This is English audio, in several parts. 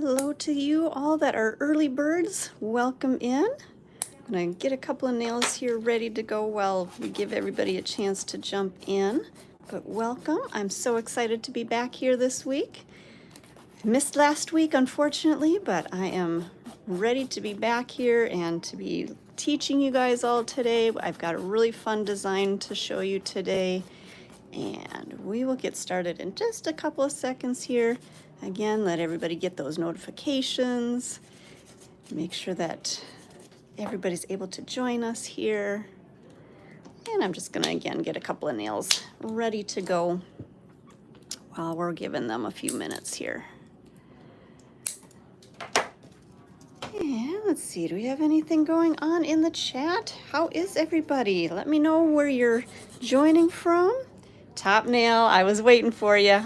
Hello to you all that are early birds. Welcome in. I'm going to get a couple of nails here ready to go while we give everybody a chance to jump in. But welcome. I'm so excited to be back here this week. I missed last week, unfortunately, but I am ready to be back here and to be teaching you guys all today. I've got a really fun design to show you today, and we will get started in just a couple of seconds here. Again, let everybody get those notifications. Make sure that everybody's able to join us here. And I'm just gonna, again, get a couple of nails ready to go while we're giving them a few minutes here. And let's see, do we have anything going on in the chat? How is everybody? Let me know where you're joining from. Top Nail, I was waiting for you.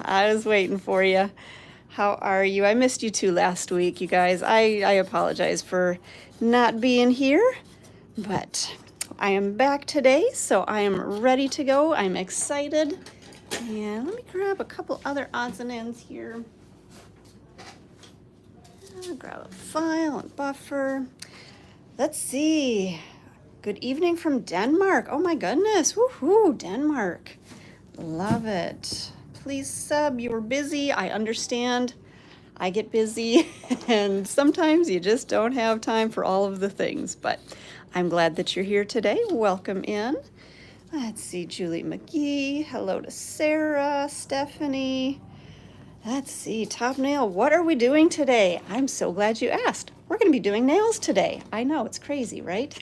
How are you? I missed you too last week, you guys. I apologize for not being here, but I am back today, so I am ready to go. I'm excited. And let me grab a couple other odds and ends here. I'll grab a file and buffer. Let's see. Good evening from Denmark. Oh my goodness. Woohoo, Denmark. Love it. Please sub. You were busy. I understand. I get busy and sometimes you just don't have time for all of the things, but I'm glad that you're here today. Welcome in. Let's see, Julie McGee. Hello to Sarah, Stephanie. Let's see, Top Nail, what are we doing today? I'm so glad you asked. We're going to be doing nails today. I know, it's crazy, right?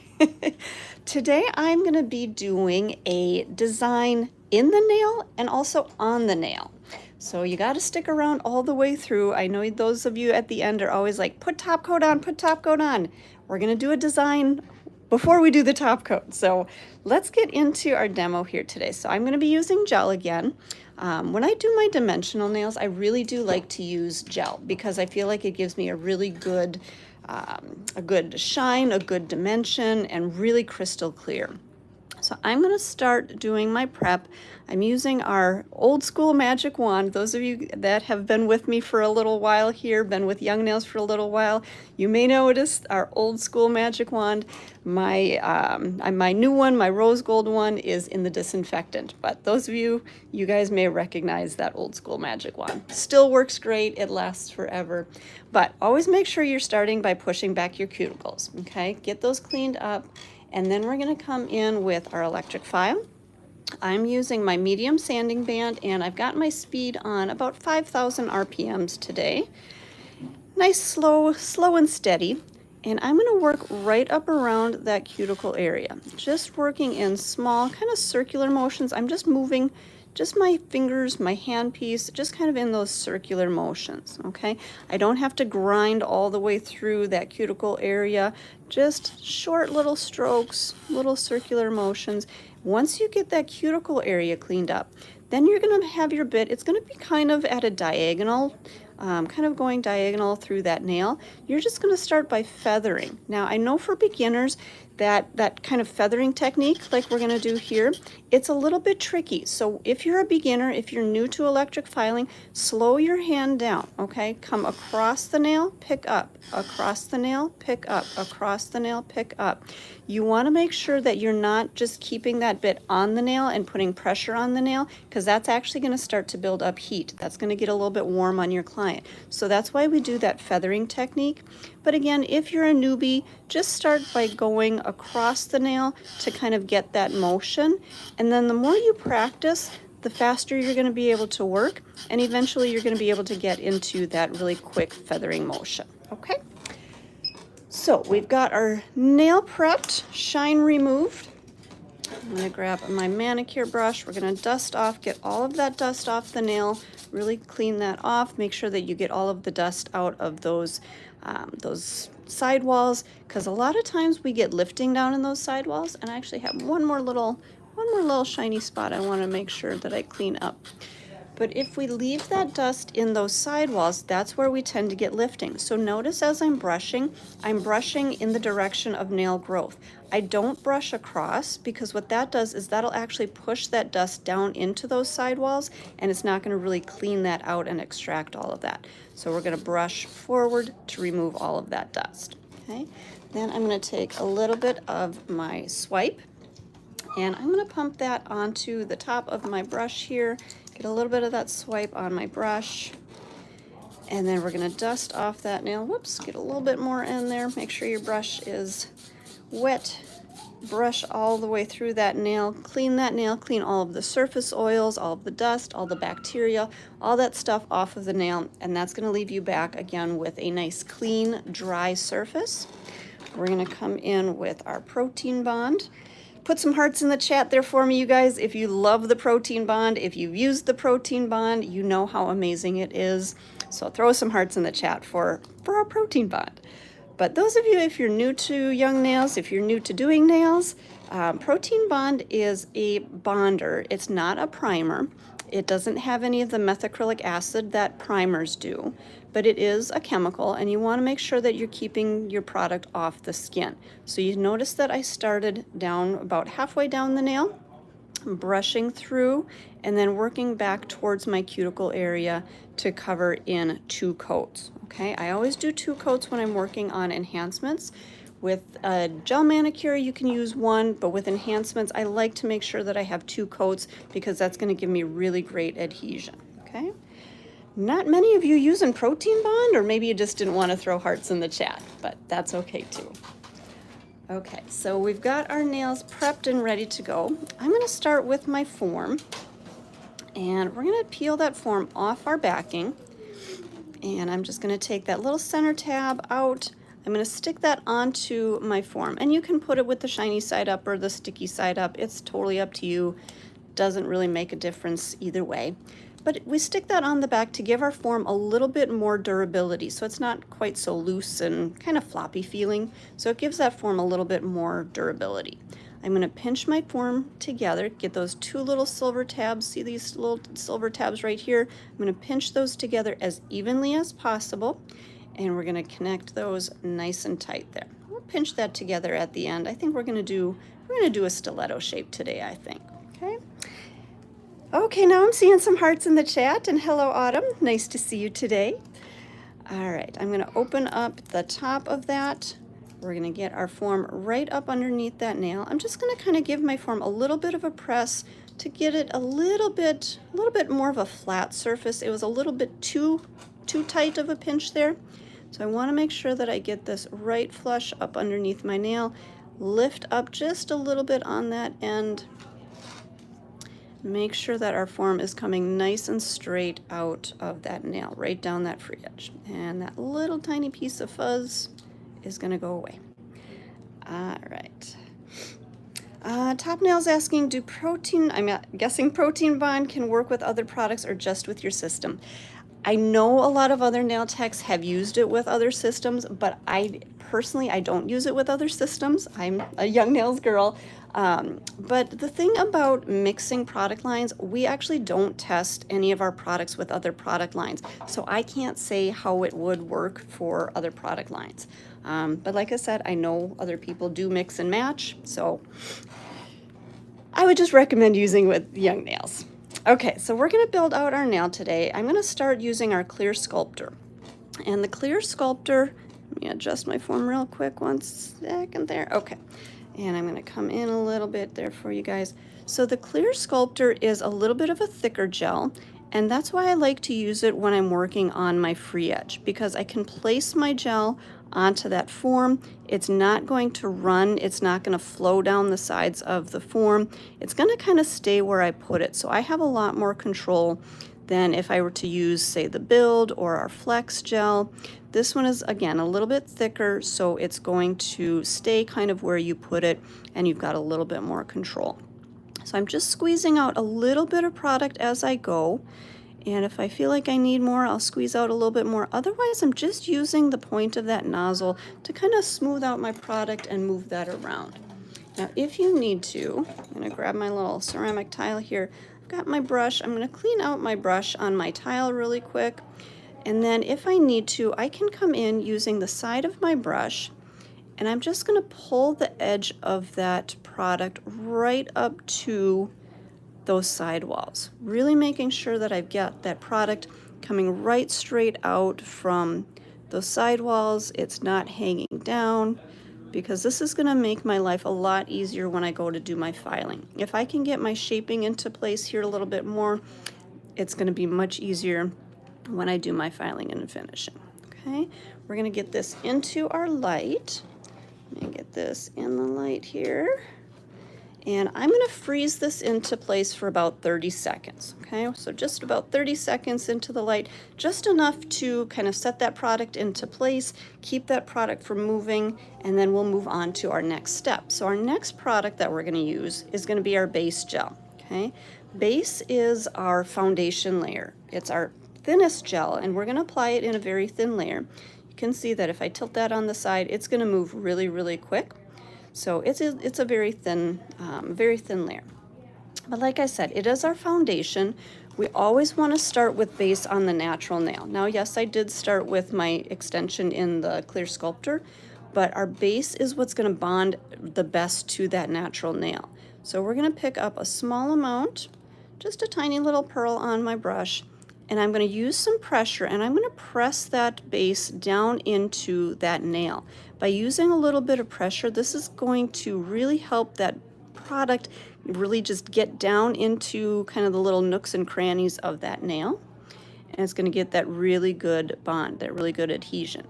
Today I'm going to be doing a design in the nail and also on the nail. So you got to stick around all the way through. I know those of you at the end are always like, put top coat on, put top coat on. We're going to do a design before we do the top coat. So let's get into our demo here today. So I'm going to be using gel again. When I do my dimensional nails, I really do like to use gel because I feel like it gives me a really good, shine, a good dimension, and really crystal clear. So I'm going to start doing my prep. I'm using our old school magic wand. Those of you that have been with me for a little while here, been with Young Nails for a little while, you may notice our old school magic wand. My new one, my rose gold one, is in the disinfectant. But those of you guys may recognize that old school magic wand. Still works great. It lasts forever. But always make sure you're starting by pushing back your cuticles, okay? Get those cleaned up. And then we're going to come in with our electric file. I'm using my medium sanding band, and I've got my speed on about 5,000 RPMs today. Nice, slow and steady. And I'm going to work right up around that cuticle area. Just working in small, kind of circular motions. I'm just moving just my fingers, my hand piece, just kind of in those circular motions, okay? I don't have to grind all the way through that cuticle area, just short little strokes, little circular motions. Once you get that cuticle area cleaned up, then you're gonna have your bit, it's gonna be kind of at a diagonal, kind of going diagonal through that nail. You're just gonna start by feathering. Now, I know for beginners, that kind of feathering technique like we're going to do here, it's a little bit tricky. So if you're a beginner, if you're new to electric filing, slow your hand down, okay? Come across the nail, pick up, across the nail, pick up, across the nail, pick up. You want to make sure that you're not just keeping that bit on the nail and putting pressure on the nail, because that's actually going to start to build up heat. That's going to get a little bit warm on your client. So that's why we do that feathering technique. But again, if you're a newbie, just start by going across the nail to kind of get that motion. And then the more you practice, the faster you're going to be able to work. And eventually you're going to be able to get into that really quick feathering motion. Okay? So we've got our nail prepped, shine removed. I'm going to grab my manicure brush. We're going to dust off, get all of that dust off the nail, really clean that off. Make sure that you get all of the dust out of those sidewalls, because a lot of times we get lifting down in those sidewalls. And I actually have one more little shiny spot I want to make sure that I clean up. But if we leave that dust in those sidewalls, that's where we tend to get lifting. So notice as I'm brushing in the direction of nail growth. I don't brush across, because what that does is that'll actually push that dust down into those sidewalls, and it's not going to really clean that out and extract all of that. So we're going to brush forward to remove all of that dust. Okay, then I'm going to take a little bit of my swipe, and I'm going to pump that onto the top of my brush here, get a little bit of that swipe on my brush, and then we're going to dust off that nail. Whoops, get a little bit more in there. Make sure your brush is wet. Brush all the way through that nail, clean all of the surface oils, all of the dust, all the bacteria, all that stuff off of the nail, and that's going to leave you back again with a nice clean, dry surface. We're going to come in with our protein bond. Put some hearts in the chat there for me, you guys. If you love the protein bond, if you've used the protein bond, you know how amazing it is. So throw some hearts in the chat for our protein bond. But those of you, if you're new to young nails, if you're new to doing nails, protein bond is a bonder. It's not a primer. It doesn't have any of the methacrylic acid that primers do, but it is a chemical, and you want to make sure that you're keeping your product off the skin. So you notice that I started down about halfway down the nail, brushing through, and then working back towards my cuticle area to cover in 2 coats. Okay, I always do 2 coats when I'm working on enhancements. With a gel manicure, you can use 1, but with enhancements, I like to make sure that I have 2 coats, because that's going to give me really great adhesion. Okay, not many of you using protein bond, or maybe you just didn't want to throw hearts in the chat, but that's okay too. Okay, so we've got our nails prepped and ready to go. I'm going to start with my form, and we're going to peel that form off our backing. And I'm just going to take that little center tab out. I'm going to stick that onto my form, and you can put it with the shiny side up or the sticky side up. It's totally up to you. Doesn't really make a difference either way. But we stick that on the back to give our form a little bit more durability, so it's not quite so loose and kind of floppy feeling. So it gives that form a little bit more durability. I'm going to pinch my form together, get those 2 little silver tabs. See these little silver tabs right here? I'm going to pinch those together as evenly as possible, and we're going to connect those nice and tight there. We'll pinch that together at the end. I think we're going to do a stiletto shape today, I think. Okay. Okay, now I'm seeing some hearts in the chat, and hello Autumn, nice to see you today. All right, I'm going to open up the top of that. We're going to get our form right up underneath that nail. I'm just going to kind of give my form a little bit of a press to get it a little bit more of a flat surface. It was a little bit too tight of a pinch there. So I want to make sure that I get this right flush up underneath my nail. Lift up just a little bit on that end. Make sure that our form is coming nice and straight out of that nail, right down that free edge. And that little tiny piece of fuzz is going to go away. All right. Top Nail's asking, I'm guessing protein bond can work with other products or just with your system? I know a lot of other nail techs have used it with other systems, but I don't use it with other systems. I'm a young nails girl. But the thing about mixing product lines, we actually don't test any of our products with other product lines. So I can't say how it would work for other product lines. But like I said, I know other people do mix and match. So I would just recommend using with young nails. Okay, so we're going to build out our nail today. I'm going to start using our clear sculptor. And the clear sculptor, let me adjust my form real quick, 1 second there. Okay. And I'm going to come in a little bit there for you guys. So the clear sculptor is a little bit of a thicker gel, and that's why I like to use it when I'm working on my free edge, because I can place my gel onto that form. It's not going to run, it's not going to flow down the sides of the form. It's going to kind of stay where I put it. So I have a lot more control than if I were to use, say, the Build or our Flex gel. This one is, again, a little bit thicker, so it's going to stay kind of where you put it, and you've got a little bit more control. So I'm just squeezing out a little bit of product as I go, and if I feel like I need more, I'll squeeze out a little bit more. Otherwise, I'm just using the point of that nozzle to kind of smooth out my product and move that around. Now, if you need to, I'm going to grab my little ceramic tile here. I've got my brush. I'm going to clean out my brush on my tile really quick. And then if I need to, I can come in using the side of my brush, and I'm just going to pull the edge of that product right up to those sidewalls, really making sure that I've got that product coming right straight out from those sidewalls. It's not hanging down, because this is going to make my life a lot easier when I go to do my filing. If I can get my shaping into place here a little bit more, it's going to be much easier when I do my filing and finishing. Okay, we're going to get this into our light. Let me get this in the light here. And I'm going to freeze this into place for about 30 seconds. Okay, so just about 30 seconds into the light, just enough to kind of set that product into place, keep that product from moving, and then we'll move on to our next step. So our next product that we're going to use is going to be our base gel. Okay, base is our foundation layer. It's our thinnest gel, and we're going to apply it in a very thin layer. You can see that if I tilt that on the side, it's going to move really, really quick. So it's a very thin layer. But like I said, it is our foundation. We always want to start with base on the natural nail. Now, yes, I did start with my extension in the clear Sculptor, but our base is what's going to bond the best to that natural nail. So we're going to pick up a small amount, just a tiny little pearl on my brush, and I'm going to use some pressure, and I'm going to press that base down into that nail. By using a little bit of pressure, this is going to really help that product really just get down into kind of the little nooks and crannies of that nail. And it's going to get that really good bond, that really good adhesion.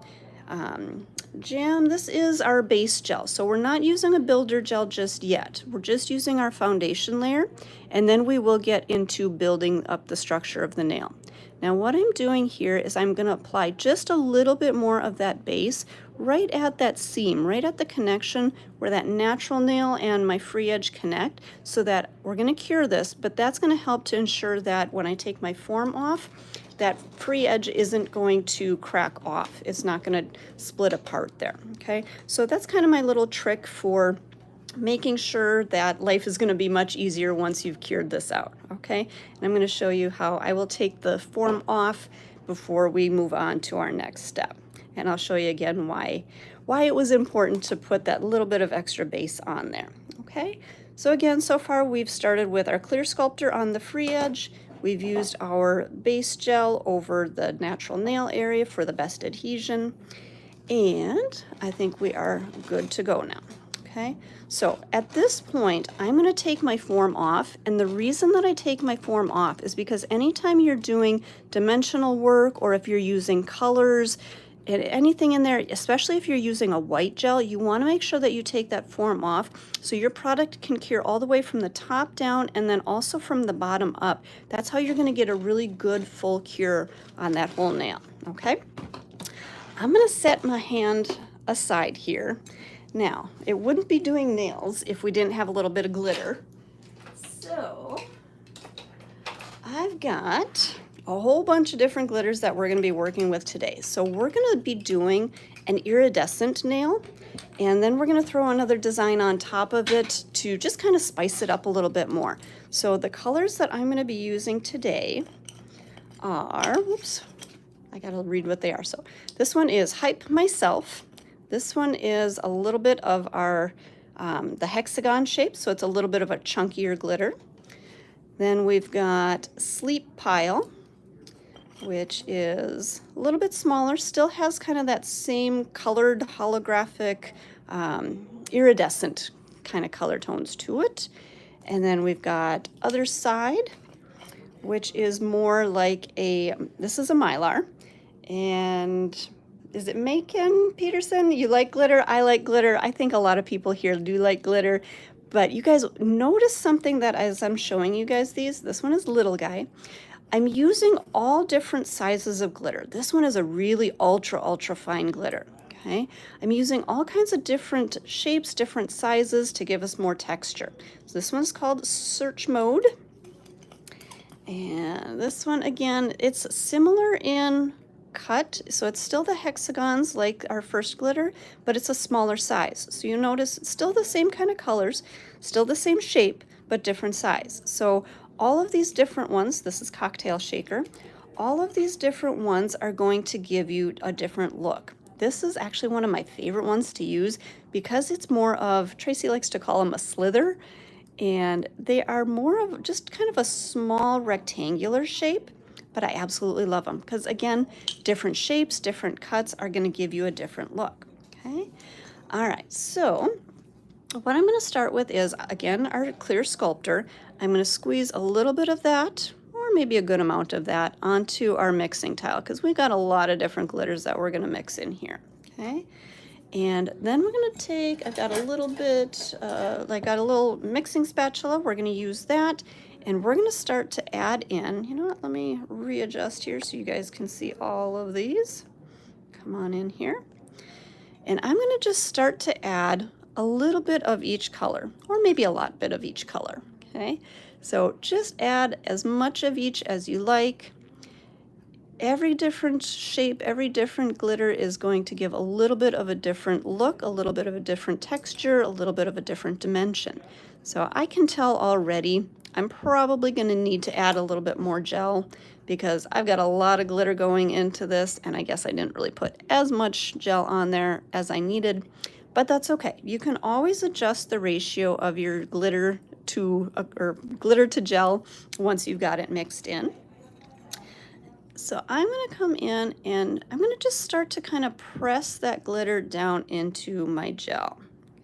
This is our base gel. So we're not using a builder gel just yet. We're just using our foundation layer, and then we will get into building up the structure of the nail. Now what I'm doing here is I'm going to apply just a little bit more of that base right at that seam, right at the connection where that natural nail and my free edge connect, so that we're going to cure this, but that's going to help to ensure that when I take my form off, that free edge isn't going to crack off. It's not going to split apart there, okay? So that's kind of my little trick for making sure that life is going to be much easier once you've cured this out, okay? And I'm going to show you how I will take the form off before we move on to our next step. And I'll show you again why it was important to put that little bit of extra base on there, okay? So again, so far we've started with our clear Sculptor on the free edge. We've used our base gel over the natural nail area for the best adhesion. And I think we are good to go now. Okay, so at this point, I'm going to take my form off, and the reason that I take my form off is because anytime you're doing dimensional work, or if you're using colors, and anything in there, especially if you're using a white gel, you want to make sure that you take that form off so your product can cure all the way from the top down and then also from the bottom up. That's how you're going to get a really good full cure on that whole nail, okay? I'm going to set my hand aside here. Now, it wouldn't be doing nails if we didn't have a little bit of glitter. So, I've got a whole bunch of different glitters that we're going to be working with today. So we're going to be doing an iridescent nail, and then we're going to throw another design on top of it to just kind of spice it up a little bit more. So the colors that I'm going to be using today are, whoops, I got to read what they are. So this one is Hype Myself. This one is a little bit of our, the hexagon shape, so it's a little bit of a chunkier glitter. Then we've got Sleep Pile, which is a little bit smaller, still has kind of that same colored holographic iridescent kind of color tones to it. And then we've got Other Side, which is more like this is a Mylar. And is it Macon Peterson? You like glitter? I like glitter. I think a lot of people here do like glitter. But you guys notice something that as I'm showing you guys this one is Little Guy. I'm using all different sizes of glitter. This one is a really ultra fine glitter, okay? I'm using all kinds of different shapes, different sizes to give us more texture. So this one's called Search Mode. And this one, again, it's similar in cut, so it's still the hexagons like our first glitter, but it's a smaller size. So you notice it's still the same kind of colors, still the same shape, but different size. So all of these different ones, this is Cocktail Shaker, all of these different ones are going to give you a different look. This is actually one of my favorite ones to use because it's more of, Tracy likes to call them a slither, and they are more of just kind of a small rectangular shape, but I absolutely love them because, again, different shapes, different cuts are going to give you a different look. Okay, all right, so what I'm going to start with is, again, our clear Sculptor. I'm going to squeeze a little bit of that, or maybe a good amount of that, onto our mixing tile because we've got a lot of different glitters that we're going to mix in here. Okay, and then we're going to take, I've got a little bit, I got a little mixing spatula. We're going to use that, and we're going to start to add in, you know what, let me readjust here so you guys can see all of these. Come on in here. And I'm going to just start to add a little bit of each color, or maybe a lot bit of each color, okay? So just add as much of each as you like. Every different shape, every different glitter is going to give a little bit of a different look, a little bit of a different texture, a little bit of a different dimension. So I can tell already I'm probably going to need to add a little bit more gel because I've got a lot of glitter going into this, and I guess I didn't really put as much gel on there as I needed, but that's okay. You can always adjust the ratio of your glitter to gel once you've got it mixed in. So I'm going to come in and I'm going to just start to kind of press that glitter down into my gel.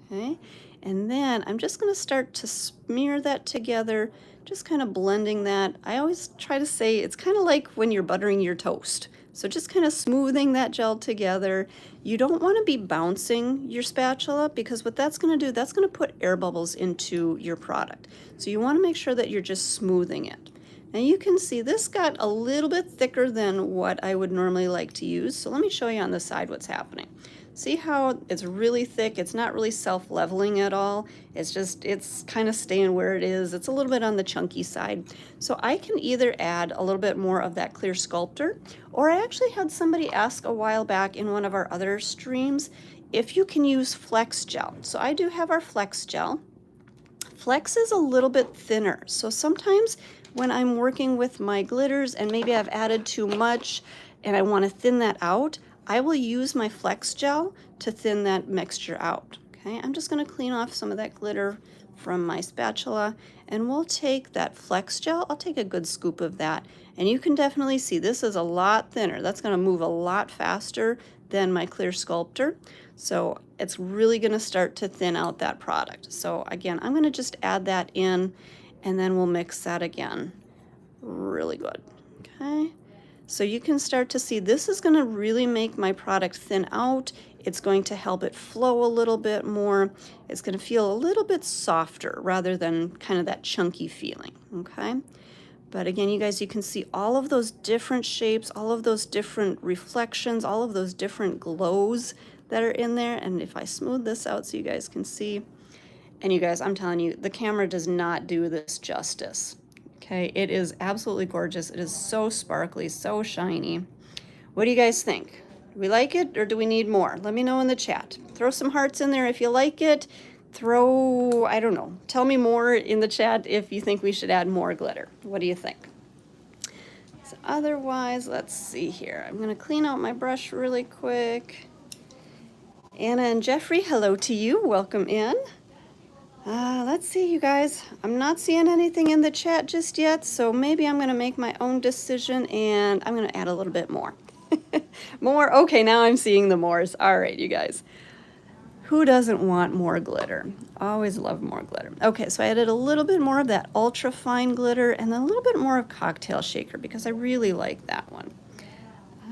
Okay, and then I'm just going to start to smear that together, just kind of blending that. I always try to say it's kind of like when you're buttering your toast. So just kind of smoothing that gel together. You don't want to be bouncing your spatula because what that's going to do, that's going to put air bubbles into your product. So you want to make sure that you're just smoothing it. Now you can see this got a little bit thicker than what I would normally like to use. So let me show you on the side what's happening. See how it's really thick? It's not really self-leveling at all. It's kind of staying where it is. It's a little bit on the chunky side. So I can either add a little bit more of that clear Sculptor, or I actually had somebody ask a while back in one of our other streams if you can use Flex Gel. So I do have our Flex Gel. Flex is a little bit thinner. So sometimes when I'm working with my glitters and maybe I've added too much and I want to thin that out, I will use my Flex Gel to thin that mixture out. Okay, I'm just going to clean off some of that glitter from my spatula, and we'll take that Flex Gel. I'll take a good scoop of that, and you can definitely see this is a lot thinner. That's going to move a lot faster than my clear Sculptor, so it's really going to start to thin out that product. So again, I'm going to just add that in, and then we'll mix that again. Really good. Okay. So you can start to see this is going to really make my product thin out. It's going to help it flow a little bit more. It's going to feel a little bit softer rather than kind of that chunky feeling, okay? But again, you guys, you can see all of those different shapes, all of those different reflections, all of those different glows that are in there. And if I smooth this out so you guys can see, and you guys, I'm telling you, the camera does not do this justice. Okay, it is absolutely gorgeous. It is so sparkly, so shiny. What do you guys think? Do we like it or do we need more? Let me know in the chat. Throw some hearts in there if you like it. Throw, I don't know, tell me more in the chat if you think we should add more glitter. What do you think? So otherwise, let's see here. I'm gonna clean out my brush really quick. Anna and Jeffrey, hello to you, welcome in. Let's see, you guys. I'm not seeing anything in the chat just yet, so maybe I'm going to make my own decision, and I'm going to add a little bit more. More? Okay, now I'm seeing the mores. All right, you guys. Who doesn't want more glitter? Always love more glitter. Okay, so I added a little bit more of that ultra fine glitter and then a little bit more of Cocktail Shaker because I really like that one.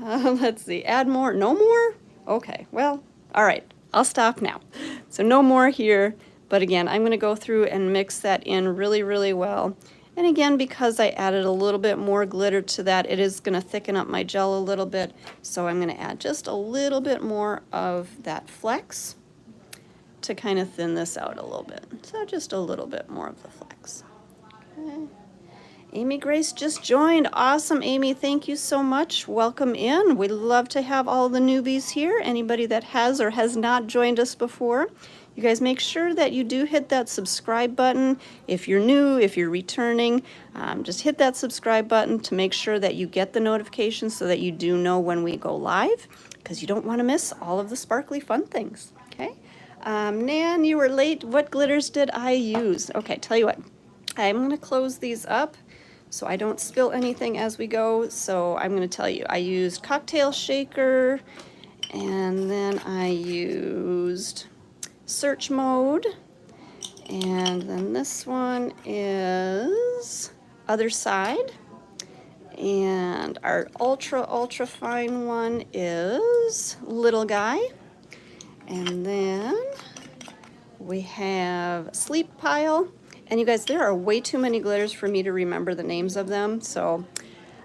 Let's see, add more. No more? Okay, well, all right, I'll stop now. So no more here. But again, I'm going to go through and mix that in really, really well. And again, because I added a little bit more glitter to that, it is going to thicken up my gel a little bit. So I'm going to add just a little bit more of that Flex to kind of thin this out a little bit. So just a little bit more of the Flex. Okay. Amy Grace just joined. Awesome, Amy. Thank you so much. Welcome in. We love to have all the newbies here. Anybody that has or has not joined us before, You guys make sure that you do hit that subscribe button. If you're new, if you're returning, just hit that subscribe button to make sure that you get the notifications so that you do know when we go live, because you don't want to miss all of the sparkly fun things, okay? Nan, you were late. What glitters did I use? Okay, tell you what, I'm going to close these up so I don't spill anything as we go. So I'm going to tell you, I used Cocktail Shaker, and then I used Search Mode, and then this one is Other Side, and our ultra fine one is Little Guy, and then we have Sleep Pile. And you guys, there are way too many glitters for me to remember the names of them, so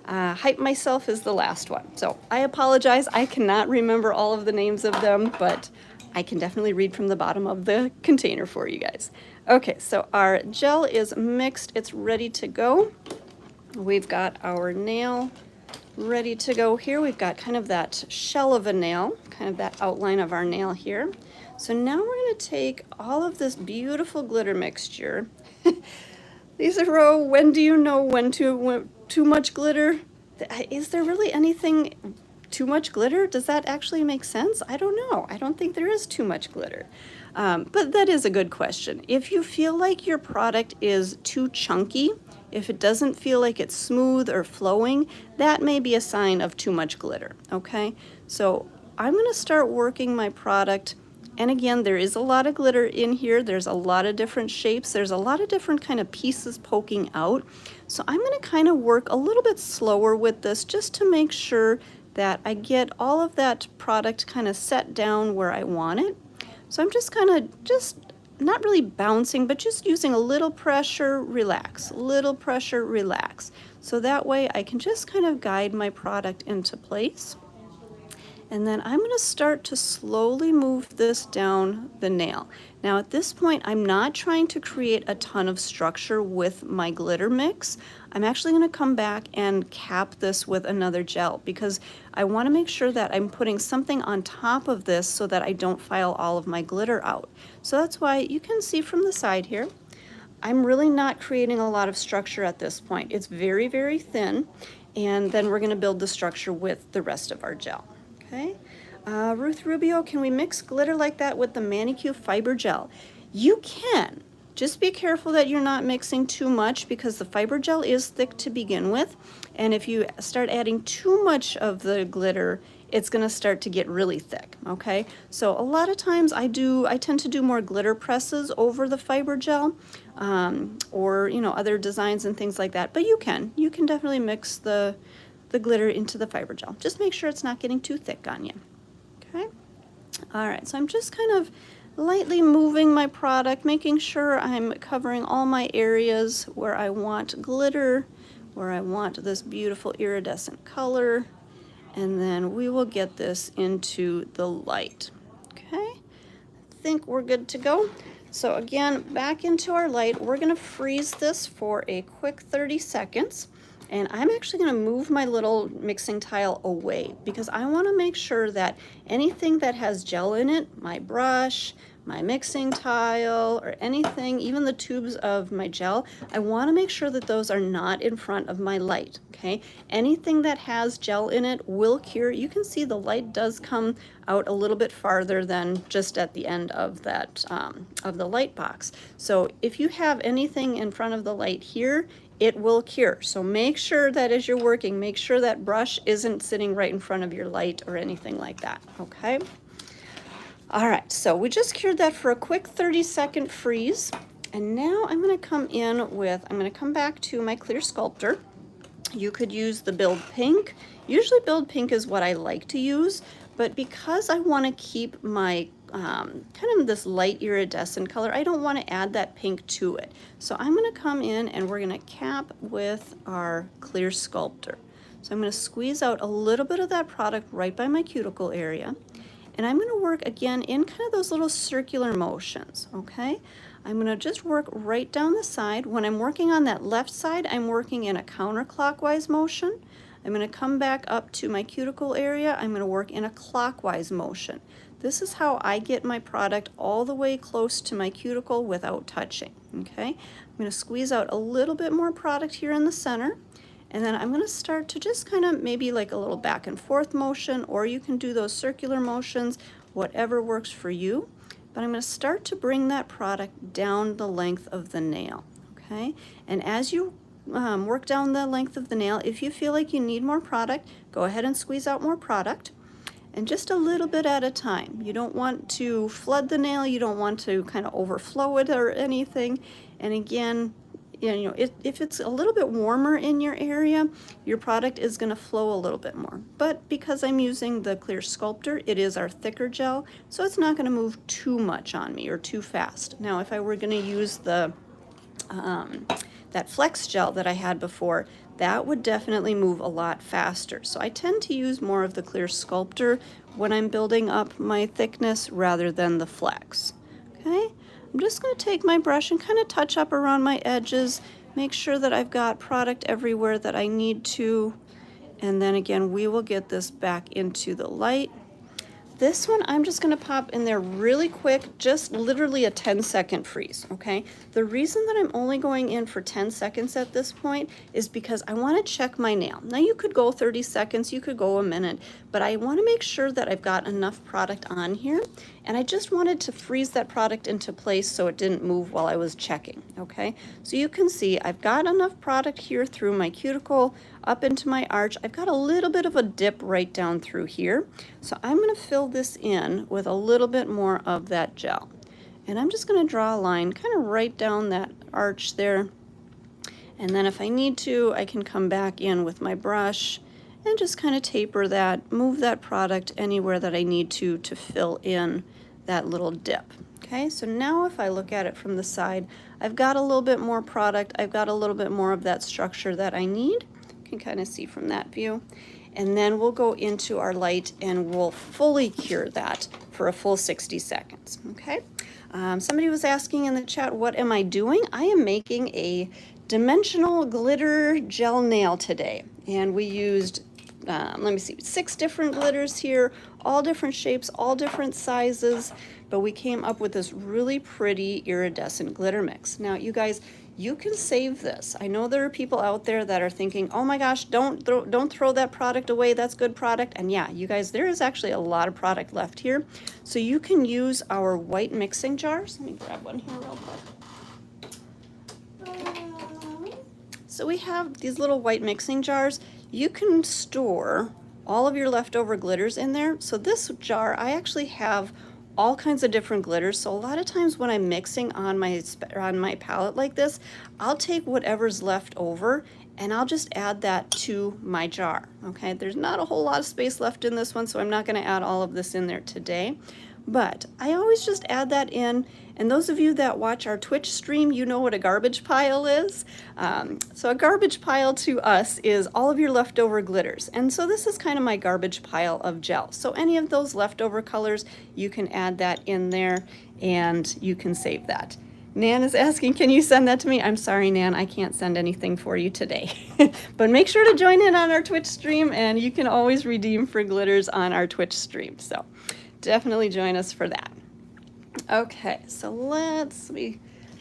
Hype Myself is the last one. So I apologize, I cannot remember all of the names of them, but I can definitely read from the bottom of the container for you guys. Okay, so our gel is mixed, it's ready to go. We've got our nail ready to go here. We've got kind of that shell of a nail, kind of that outline of our nail here. So now we're going to take all of this beautiful glitter mixture. Lisa Rowe, when do you know when too much glitter? Is there really anything too much glitter? Does that actually make sense? I don't know. I don't think there is too much glitter. But that is a good question. If you feel like your product is too chunky, if it doesn't feel like it's smooth or flowing, that may be a sign of too much glitter, okay? So I'm going to start working my product. And again, there is a lot of glitter in here. There's a lot of different shapes. There's a lot of different kind of pieces poking out. So I'm going to kind of work a little bit slower with this just to make sure that I get all of that product kind of set down where I want it. So I'm just kind of not really bouncing, but just using a little pressure, relax, little pressure, relax. So that way I can just kind of guide my product into place. And then I'm going to start to slowly move this down the nail. Now at this point, I'm not trying to create a ton of structure with my glitter mix. I'm actually going to come back and cap this with another gel because I want to make sure that I'm putting something on top of this so that I don't file all of my glitter out. So that's why you can see from the side here, I'm really not creating a lot of structure at this point. It's very, very thin, and then we're going to build the structure with the rest of our gel. Okay, Ruth Rubio, can we mix glitter like that with the Manicure fiber gel? You can. Just be careful that you're not mixing too much because the fiber gel is thick to begin with. And if you start adding too much of the glitter, it's going to start to get really thick, okay? So a lot of times I tend to do more glitter presses over the fiber gel or, you know, other designs and things like that. But you can definitely mix the glitter into the fiber gel. Just make sure it's not getting too thick on you. Okay? All right, so I'm just kind of lightly moving my product, making sure I'm covering all my areas where I want glitter, where I want this beautiful iridescent color, and then we will get this into the light. Okay? I think we're good to go. So again, back into our light, we're gonna freeze this for a quick 30 seconds. And I'm actually going to move my little mixing tile away because I want to make sure that anything that has gel in it, my brush, my mixing tile, or anything, even the tubes of my gel, I want to make sure that those are not in front of my light, okay? Anything that has gel in it will cure. You can see the light does come out a little bit farther than just at the end of that, of the light box. So if you have anything in front of the light here, it will cure. So make sure that as you're working, make sure that brush isn't sitting right in front of your light or anything like that, okay? All right, so we just cured that for a quick 30-second freeze. And now I'm gonna come back to my clear Sculptor. You could use the Build Pink. Usually Build Pink is what I like to use, but because I wanna keep my kind of this light iridescent color, I don't want to add that pink to it. So I'm going to come in and we're going to cap with our clear Sculptor. So I'm going to squeeze out a little bit of that product right by my cuticle area. And I'm going to work again in kind of those little circular motions, okay? I'm going to just work right down the side. When I'm working on that left side, I'm working in a counterclockwise motion. I'm going to come back up to my cuticle area. I'm going to work in a clockwise motion. This is how I get my product all the way close to my cuticle without touching, okay? I'm going to squeeze out a little bit more product here in the center, and then I'm going to start to just kind of maybe like a little back and forth motion, or you can do those circular motions, whatever works for you. But I'm going to start to bring that product down the length of the nail, okay? And as you work down the length of the nail, if you feel like you need more product, go ahead and squeeze out more product. And just a little bit at a time. You don't want to flood the nail, you don't want to kind of overflow it or anything. And again, you know, if it's a little bit warmer in your area, your product is going to flow a little bit more. But because I'm using the clear Sculptor, it is our thicker gel, so it's not going to move too much on me or too fast. Now, if I were going to use the that flex gel that I had before, that would definitely move a lot faster. So I tend to use more of the clear Sculptor when I'm building up my thickness rather than the flex. Okay, I'm just going to take my brush and kind of touch up around my edges, make sure that I've got product everywhere that I need to, and then again we will get this back into the light. This one I'm just going to pop in there really quick, just literally a 10-second freeze, okay? The reason that I'm only going in for 10 seconds at this point is because I want to check my nail. Now you could go 30 seconds, you could go a minute, but I want to make sure that I've got enough product on here, and I just wanted to freeze that product into place so it didn't move while I was checking, okay? So you can see I've got enough product here through my cuticle, up into my arch. I've got a little bit of a dip right down through here. So I'm going to fill this in with a little bit more of that gel. And I'm just going to draw a line kind of right down that arch there. And then if I need to, I can come back in with my brush and just kind of taper that, move that product anywhere that I need to fill in that little dip. Okay, so now if I look at it from the side, I've got a little bit more product. I've got a little bit more of that structure that I need. Can kind of see from that view, and then we'll go into our light and we'll fully cure that for a full 60 seconds. Okay, somebody was asking in the chat, what am I doing? I am making a dimensional glitter gel nail today, and we used let me see, 6 different glitters here, all different shapes, all different sizes, but we came up with this really pretty iridescent glitter mix. Now you guys, you can save this. I know there are people out there that are thinking, oh my gosh, don't throw that product away, that's good product. And yeah, you guys, there is actually a lot of product left here. So you can use our white mixing jars. Let me grab one here real quick. So we have these little white mixing jars. You can store all of your leftover glitters in there. So this jar, I actually have all kinds of different glitters. So a lot of times when I'm mixing on my palette like this, I'll take whatever's left over and I'll just add that to my jar. Okay, there's not a whole lot of space left in this one, so I'm not going to add all of this in there today. But I always just add that in, and those of you that watch our Twitch stream, you know what a garbage pile is. So a garbage pile to us is all of your leftover glitters, and so this is kind of my garbage pile of gel. So any of those leftover colors, you can add that in there, and you can save that. Nan is asking, can you send that to me? I'm sorry, Nan, I can't send anything for you today. But make sure to join in on our Twitch stream, and you can always redeem for glitters on our Twitch stream. So definitely join us for that. Okay, so let's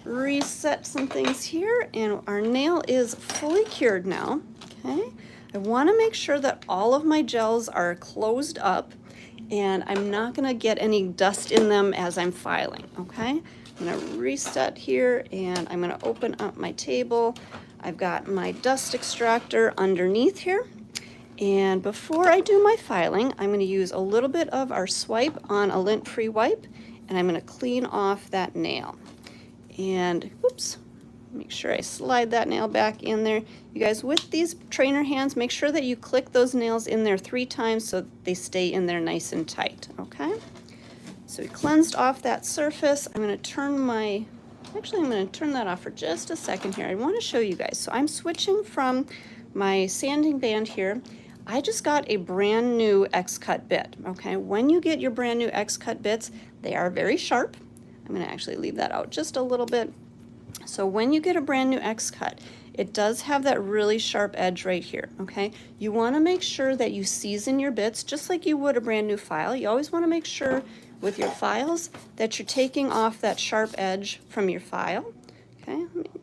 reset some things here, and our nail is fully cured now. Okay, I want to make sure that all of my gels are closed up, and I'm not going to get any dust in them as I'm filing. Okay, I'm going to reset here, and I'm going to open up my table. I've got my dust extractor underneath here. And before I do my filing, I'm going to use a little bit of our swipe on a lint-free wipe, and I'm going to clean off that nail. And whoops, make sure I slide that nail back in there. You guys, with these trainer hands, make sure that you click those nails in there 3 times so they stay in there nice and tight, okay? So we cleansed off that surface. I'm going to turn I'm going to turn that off for just a second here. I want to show you guys. So I'm switching from my sanding band here. I just got a brand new X-Cut bit, okay? When you get your brand new X-Cut bits, they are very sharp. I'm going to actually leave that out just a little bit. So when you get a brand new X-Cut, it does have that really sharp edge right here, okay? You want to make sure that you season your bits just like you would a brand new file. You always want to make sure with your files that you're taking off that sharp edge from your file. Okay, let me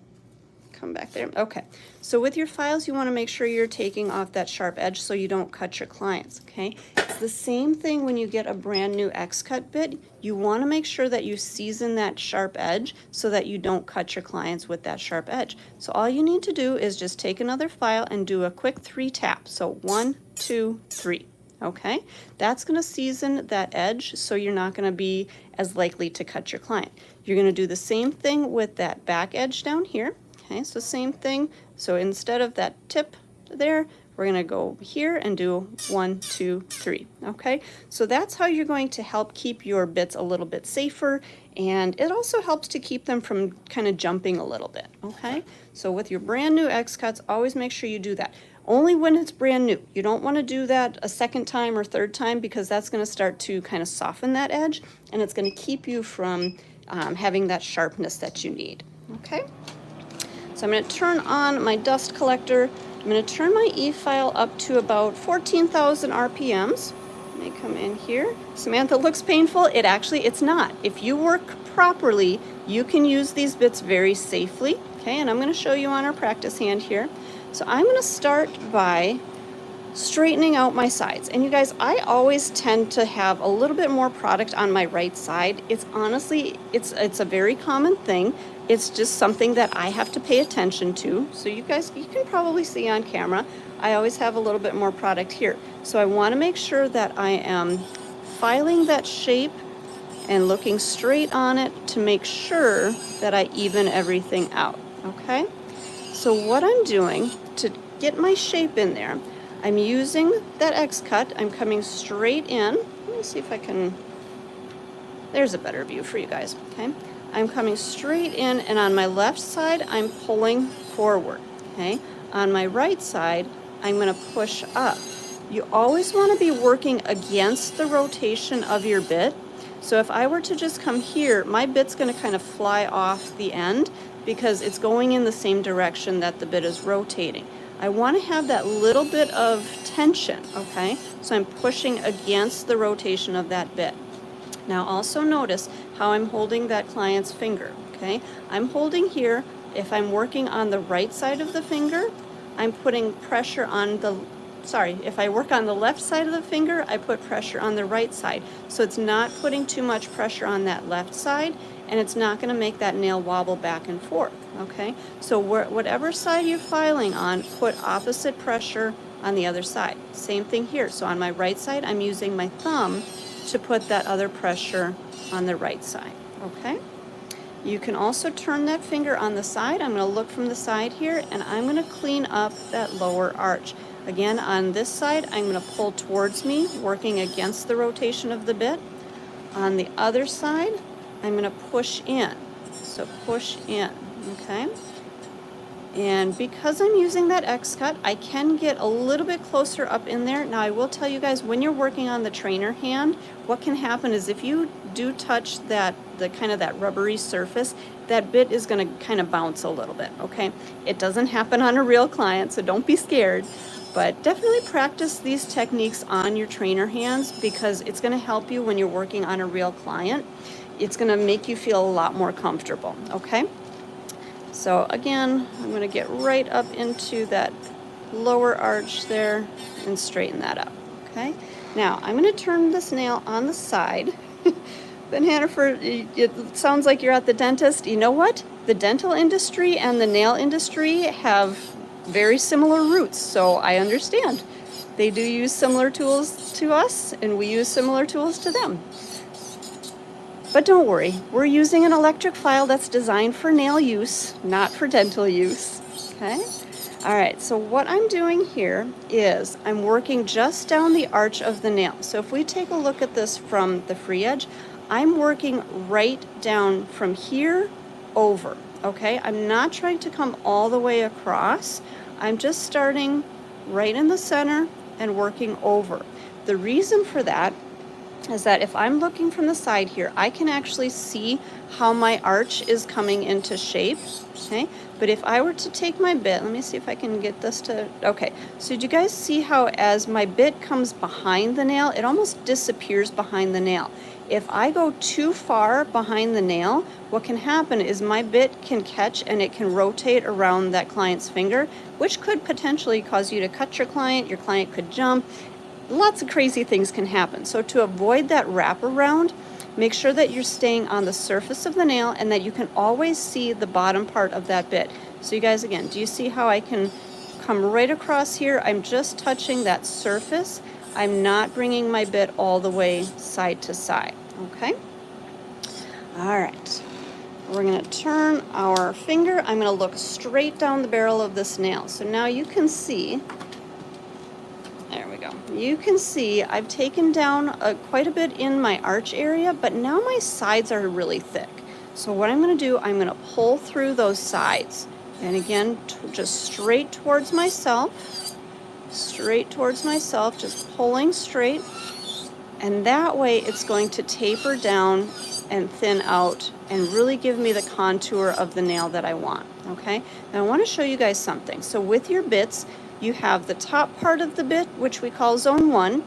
come back there. Okay, so with your files, you want to make sure you're taking off that sharp edge so you don't cut your clients, okay? It's the same thing when you get a brand new X-cut bit. You want to make sure that you season that sharp edge so that you don't cut your clients with that sharp edge. So all you need to do is just take another file and do a quick 3 taps. So 1, 2, 3. Okay, that's going to season that edge so you're not going to be as likely to cut your client. You're going to do the same thing with that back edge down here. Okay, so same thing. So instead of that tip there, we're going to go here and do 1, 2, 3. Okay, so that's how you're going to help keep your bits a little bit safer, and it also helps to keep them from kind of jumping a little bit. Okay, so with your brand new X-cuts, always make sure you do that. Only when it's brand new. You don't want to do that a second time or third time because that's going to start to kind of soften that edge, and it's going to keep you from having that sharpness that you need. Okay, so I'm going to turn on my dust collector. I'm going to turn my E-file up to about 14,000 RPMs. Let me come in here. Samantha, looks painful. It's not. If you work properly, you can use these bits very safely. Okay, and I'm going to show you on our practice hand here. So I'm going to start by straightening out my sides. And you guys, I always tend to have a little bit more product on my right side. It's honestly, it's a very common thing. It's just something that I have to pay attention to. So you guys, you can probably see on camera, I always have a little bit more product here. So I want to make sure that I am filing that shape and looking straight on it to make sure that I even everything out. Okay? So what I'm doing to get my shape in there, I'm using that X-cut. I'm coming straight in. Let me see if I can, there's a better view for you guys, okay? I'm coming straight in, and on my left side, I'm pulling forward, okay? On my right side, I'm gonna push up. You always wanna be working against the rotation of your bit. So if I were to just come here, my bit's gonna kind of fly off the end because it's going in the same direction that the bit is rotating. I want to have that little bit of tension, okay? So I'm pushing against the rotation of that bit. Now also notice how I'm holding that client's finger, okay? I'm holding here. If I'm working on the right side of the finger, I'm putting pressure on the, if I work on the left side of the finger, I put pressure on the right side. So it's not putting too much pressure on that left side, and it's not going to make that nail wobble back and forth, okay? So whatever side you're filing on, put opposite pressure on the other side. Same thing here. So on my right side, I'm using my thumb to put that other pressure on the right side, okay? You can also turn that finger on the side. I'm going to look from the side here, and I'm going to clean up that lower arch. Again, on this side, I'm going to pull towards me, working against the rotation of the bit. On the other side, I'm going to push in. So push in, okay? And because I'm using that X-cut, I can get a little bit closer up in there. Now I will tell you guys, when you're working on the trainer hand, what can happen is if you do touch that, the kind of that rubbery surface, that bit is going to kind of bounce a little bit, okay? It doesn't happen on a real client, so don't be scared. But definitely practice these techniques on your trainer hands because it's going to help you when you're working on a real client. It's going to make you feel a lot more comfortable, okay? So again, I'm going to get right up into that lower arch there and straighten that up, okay? Now, I'm going to turn this nail on the side. Ben Hannaford, it sounds like you're at the dentist. You know what? The dental industry and the nail industry have very similar roots, so I understand. They do use similar tools to us, and we use similar tools to them. But don't worry, we're using an electric file that's designed for nail use, not for dental use, okay? All right, so what I'm doing here is I'm working just down the arch of the nail. So if we take a look at this from the free edge, I'm working right down from here over, okay? I'm not trying to come all the way across. I'm just starting right in the center and working over. The reason for that is that if I'm looking from the side here, I can actually see how my arch is coming into shape, okay? But if I were to take my bit, let me see if I can get this to, okay. So did you guys see how as my bit comes behind the nail, it almost disappears behind the nail? If I go too far behind the nail, what can happen is my bit can catch and it can rotate around that client's finger, which could potentially cause you to cut your client could jump. Lots of crazy things can happen. So to avoid that wraparound, make sure that you're staying on the surface of the nail and that you can always see the bottom part of that bit. So you guys, again, do you see how I can come right across here? I'm just touching that surface. I'm not bringing my bit all the way side to side, okay? All right, we're gonna turn our finger. I'm gonna look straight down the barrel of this nail. So now you can see, there we go. You can see I've taken down quite a bit in my arch area, but now my sides are really thick. So what I'm gonna do, I'm gonna pull through those sides. And again, just straight towards myself, just pulling straight. And that way it's going to taper down and thin out and really give me the contour of the nail that I want, okay? Now I wanna show you guys something. So with your bits, you have the top part of the bit, which we call zone 1,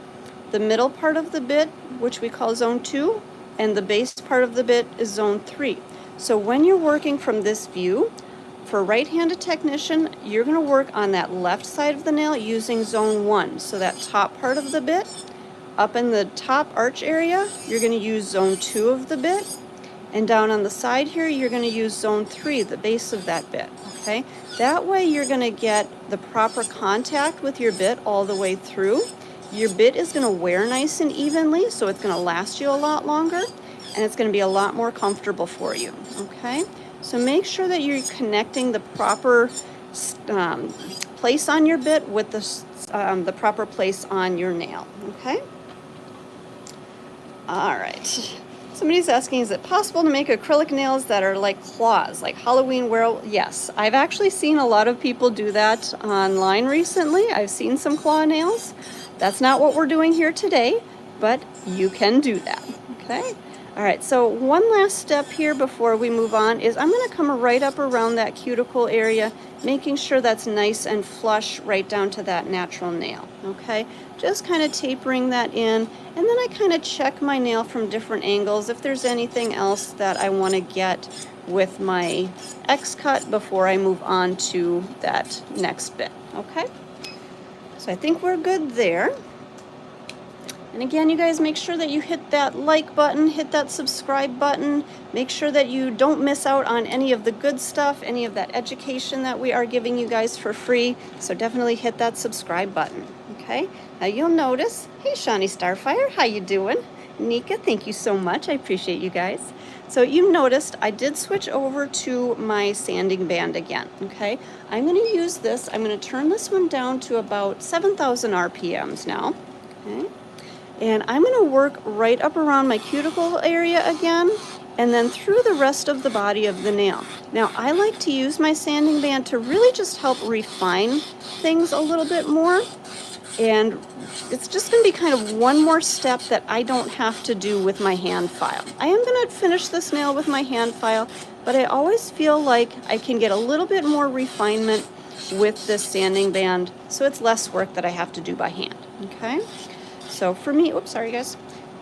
the middle part of the bit, which we call zone 2, and the base part of the bit is zone 3. So when you're working from this view, for a right-handed technician, you're going to work on that left side of the nail using zone 1. So that top part of the bit, up in the top arch area, you're going to use zone 2 of the bit. And down on the side here, you're going to use zone 3, the base of that bit, okay? That way you're going to get the proper contact with your bit all the way through. Your bit is going to wear nice and evenly, so it's going to last you a lot longer, and it's going to be a lot more comfortable for you, okay? So make sure that you're connecting the proper place on your bit with the proper place on your nail, okay? All right. Somebody's asking, is it possible to make acrylic nails that are like claws, like Halloween wear? Yes, I've actually seen a lot of people do that online recently. I've seen some claw nails. That's not what we're doing here today, but you can do that, okay? All right, so one last step here before we move on is I'm gonna come right up around that cuticle area, making sure that's nice and flush right down to that natural nail, okay? Just kind of tapering that in, and then I kind of check my nail from different angles if there's anything else that I wanna get with my X-cut before I move on to that next bit, okay? So I think we're good there. And again, you guys, make sure that you hit that like button, hit that subscribe button. Make sure that you don't miss out on any of the good stuff, any of that education that we are giving you guys for free. So definitely hit that subscribe button, okay? Now you'll notice, hey Shawnee Starfire, how you doing? Nika, thank you so much, I appreciate you guys. So you noticed I did switch over to my sanding band again, okay? I'm gonna use this, I'm gonna turn this one down to about 7,000 RPMs now, okay? And I'm gonna work right up around my cuticle area again, and then through the rest of the body of the nail. Now, I like to use my sanding band to really just help refine things a little bit more. And it's just gonna be kind of one more step that I don't have to do with my hand file. I am gonna finish this nail with my hand file, but I always feel like I can get a little bit more refinement with this sanding band, so it's less work that I have to do by hand, okay? So for me, oops, sorry guys.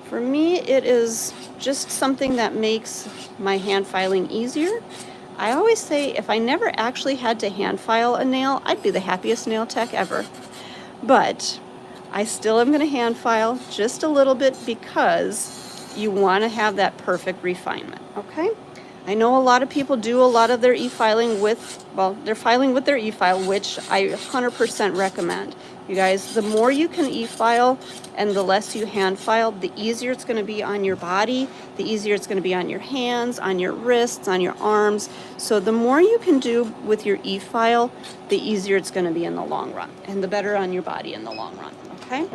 For me, it is just something that makes my hand filing easier. I always say if I never actually had to hand file a nail, I'd be the happiest nail tech ever. But I still am gonna hand file just a little bit because you wanna have that perfect refinement, okay? I know a lot of people do a lot of their e-filing with, well, they're filing with their e-file, which I 100% recommend. You guys, the more you can e-file and the less you hand file, the easier it's gonna be on your body, the easier it's gonna be on your hands, on your wrists, on your arms. So the more you can do with your e-file, the easier it's gonna be in the long run, and the better on your body in the long run, okay?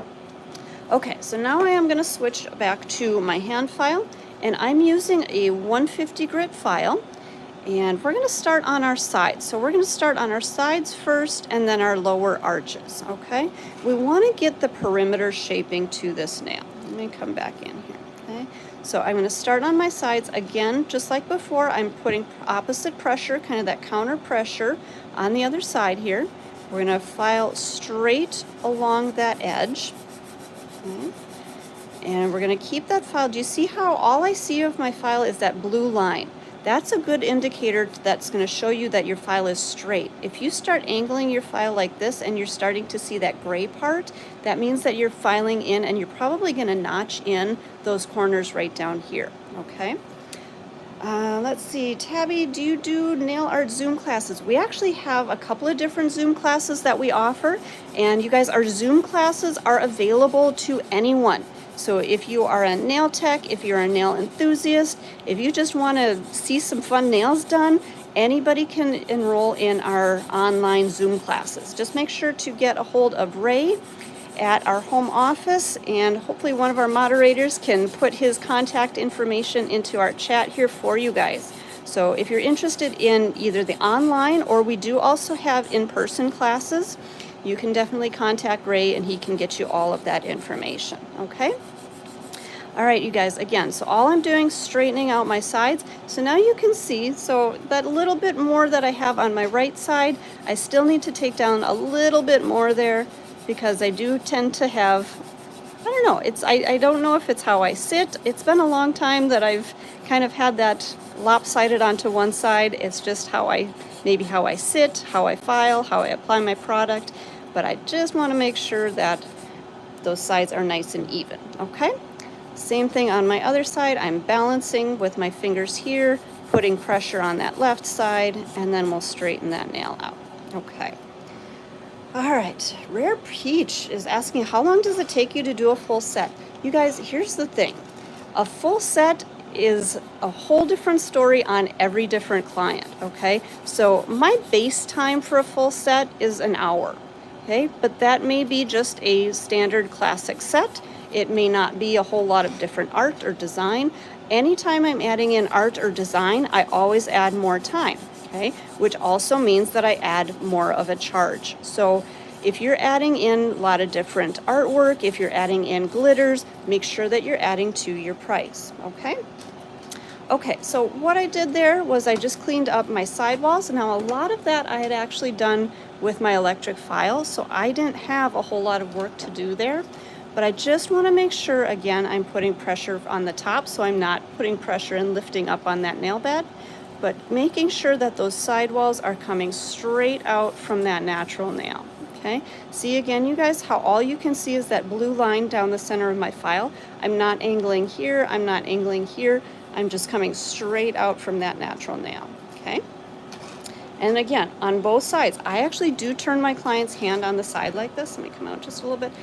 Okay, so now I am gonna switch back to my hand file, and I'm using a 150 grit file, and we're gonna start on our sides. So we're gonna start on our sides first and then our lower arches, okay? We wanna get the perimeter shaping to this nail. Let me come back in here, okay? So I'm gonna start on my sides. Again, just like before, I'm putting opposite pressure, kind of that counter pressure on the other side here. We're gonna file straight along that edge, okay? And we're going to keep that file. Do you see how all I see of my file is that blue line? That's a good indicator that's going to show you that your file is straight. If you start angling your file like this and you're starting to see that gray part, that means that you're filing in, and you're probably going to notch in those corners right down here, okay? Let's see, Tabby, do you do nail art Zoom classes? We actually have a couple of different Zoom classes that we offer, and you guys, our Zoom classes are available to anyone. So if you are a nail tech, if you're a nail enthusiast, if you just want to see some fun nails done, anybody can enroll in our online Zoom classes. Just make sure to get a hold of Ray at our home office, and hopefully one of our moderators can put his contact information into our chat here for you guys. So if you're interested in either the online, or we do also have in-person classes, you can definitely contact Ray and he can get you all of that information, okay? All right, you guys, again, so all I'm doing is straightening out my sides. So now you can see, so that little bit more that I have on my right side, I still need to take down a little bit more there, because I do tend to have, I don't know, I don't know if it's how I sit. It's been a long time that I've kind of had that lopsided onto one side. It's just maybe how I sit, how I file, how I apply my product. But I just want to make sure that those sides are nice and even, okay? Same thing on my other side. I'm balancing with my fingers here, putting pressure on that left side, and then we'll straighten that nail out, okay? All right, Rare Peach is asking, how long does it take you to do a full set? You guys, here's the thing. A full set is a whole different story on every different client, okay? So my base time for a full set is an hour, okay? But that may be just a standard classic set. It may not be a whole lot of different art or design. Anytime I'm adding in art or design, I always add more time. Okay, which also means that I add more of a charge. So if you're adding in a lot of different artwork, if you're adding in glitters, make sure that you're adding to your price, okay? Okay, so what I did there was I just cleaned up my sidewalls. Now a lot of that I had actually done with my electric file, so I didn't have a whole lot of work to do there. But I just want to make sure, again, I'm putting pressure on the top, so I'm not putting pressure and lifting up on that nail bed, but making sure that those sidewalls are coming straight out from that natural nail, okay? See again, you guys, how all you can see is that blue line down the center of my file. I'm not angling here, I'm not angling here, I'm just coming straight out from that natural nail, okay? And again, on both sides, I actually do turn my client's hand on the side like this. Let me come out just a little bit.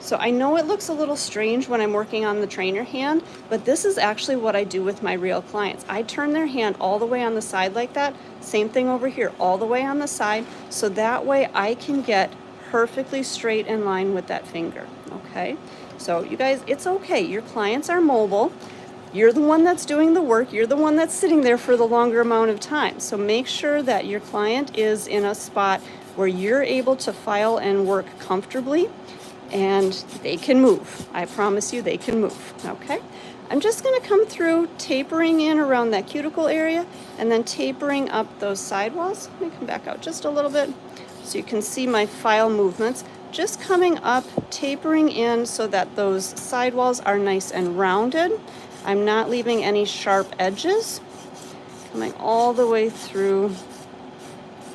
So I know it looks a little strange when I'm working on the trainer hand, but this is actually what I do with my real clients. I turn their hand all the way on the side like that. Same thing over here, all the way on the side. So that way I can get perfectly straight in line with that finger, okay? So you guys, it's okay. Your clients are mobile. You're the one that's doing the work. You're the one that's sitting there for the longer amount of time. So make sure that your client is in a spot where you're able to file and work comfortably, and they can move. I promise you they can move, okay? I'm just gonna come through tapering in around that cuticle area and then tapering up those sidewalls. Let me come back out just a little bit so you can see my file movements. Just coming up, tapering in so that those sidewalls are nice and rounded. I'm not leaving any sharp edges. Coming all the way through,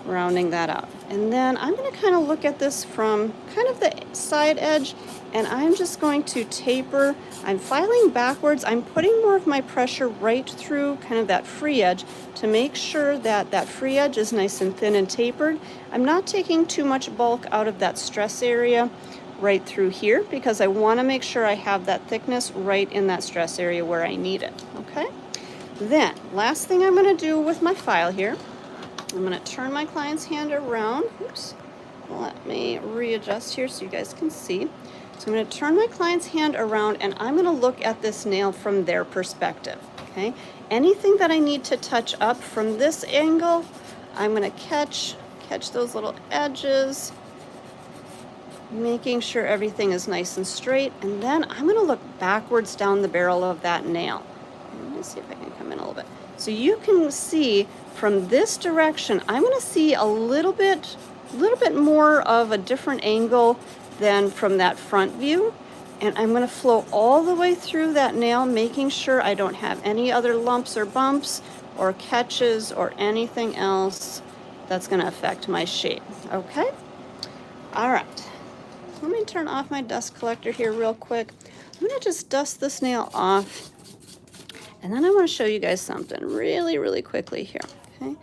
rounding that out. And then I'm going to kind of look at this from kind of the side edge, and I'm just going to taper. I'm filing backwards. I'm putting more of my pressure right through kind of that free edge to make sure that that free edge is nice and thin and tapered. I'm not taking too much bulk out of that stress area right through here because I want to make sure I have that thickness right in that stress area where I need it, okay? Then, last thing I'm going to do with my file here, I'm going to turn my client's hand around. Oops. Let me readjust here so you guys can see. So I'm going to turn my client's hand around and I'm going to look at this nail from their perspective, okay? Anything that I need to touch up from this angle, I'm going to catch those little edges, making sure everything is nice and straight, and then I'm going to look backwards down the barrel of that nail. Let me see if I can come in a little bit. So you can see from this direction, I'm going to see a little bit more of a different angle than from that front view. And I'm going to flow all the way through that nail, making sure I don't have any other lumps or bumps or catches or anything else that's going to affect my shape. Okay? All right. Let me turn off my dust collector here real quick. I'm going to just dust this nail off. And then I want to show you guys something really, really quickly here. Okay?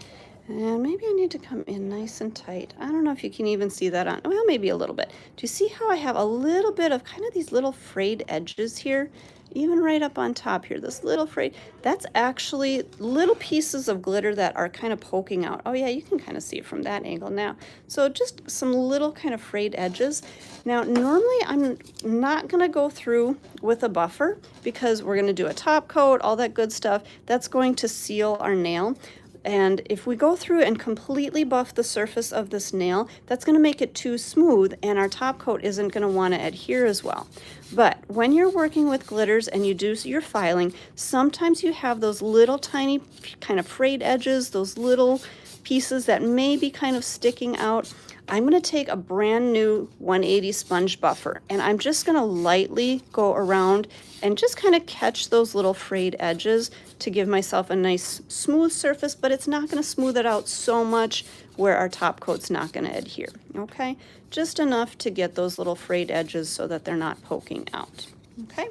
And maybe I need to come in nice and tight. I don't know if you can even see that on, well, maybe a little bit. Do you see how I have a little bit of kind of these little frayed edges here? Even right up on top here, this little frayed, that's actually little pieces of glitter that are kind of poking out. Oh yeah, you can kind of see it from that angle now. So just some little kind of frayed edges. Now, normally I'm not gonna go through with a buffer because we're gonna do a top coat, all that good stuff. That's going to seal our nail. And if we go through and completely buff the surface of this nail, that's going to make it too smooth and our top coat isn't going to want to adhere as well. But when you're working with glitters and you do your filing, sometimes you have those little tiny kind of frayed edges, those little pieces that may be kind of sticking out. I'm going to take a brand new 180 sponge buffer and I'm just going to lightly go around and just kind of catch those little frayed edges to give myself a nice smooth surface, but it's not going to smooth it out so much where our top coat's not going to adhere. Okay, just enough to get those little frayed edges so that they're not poking out. Okay.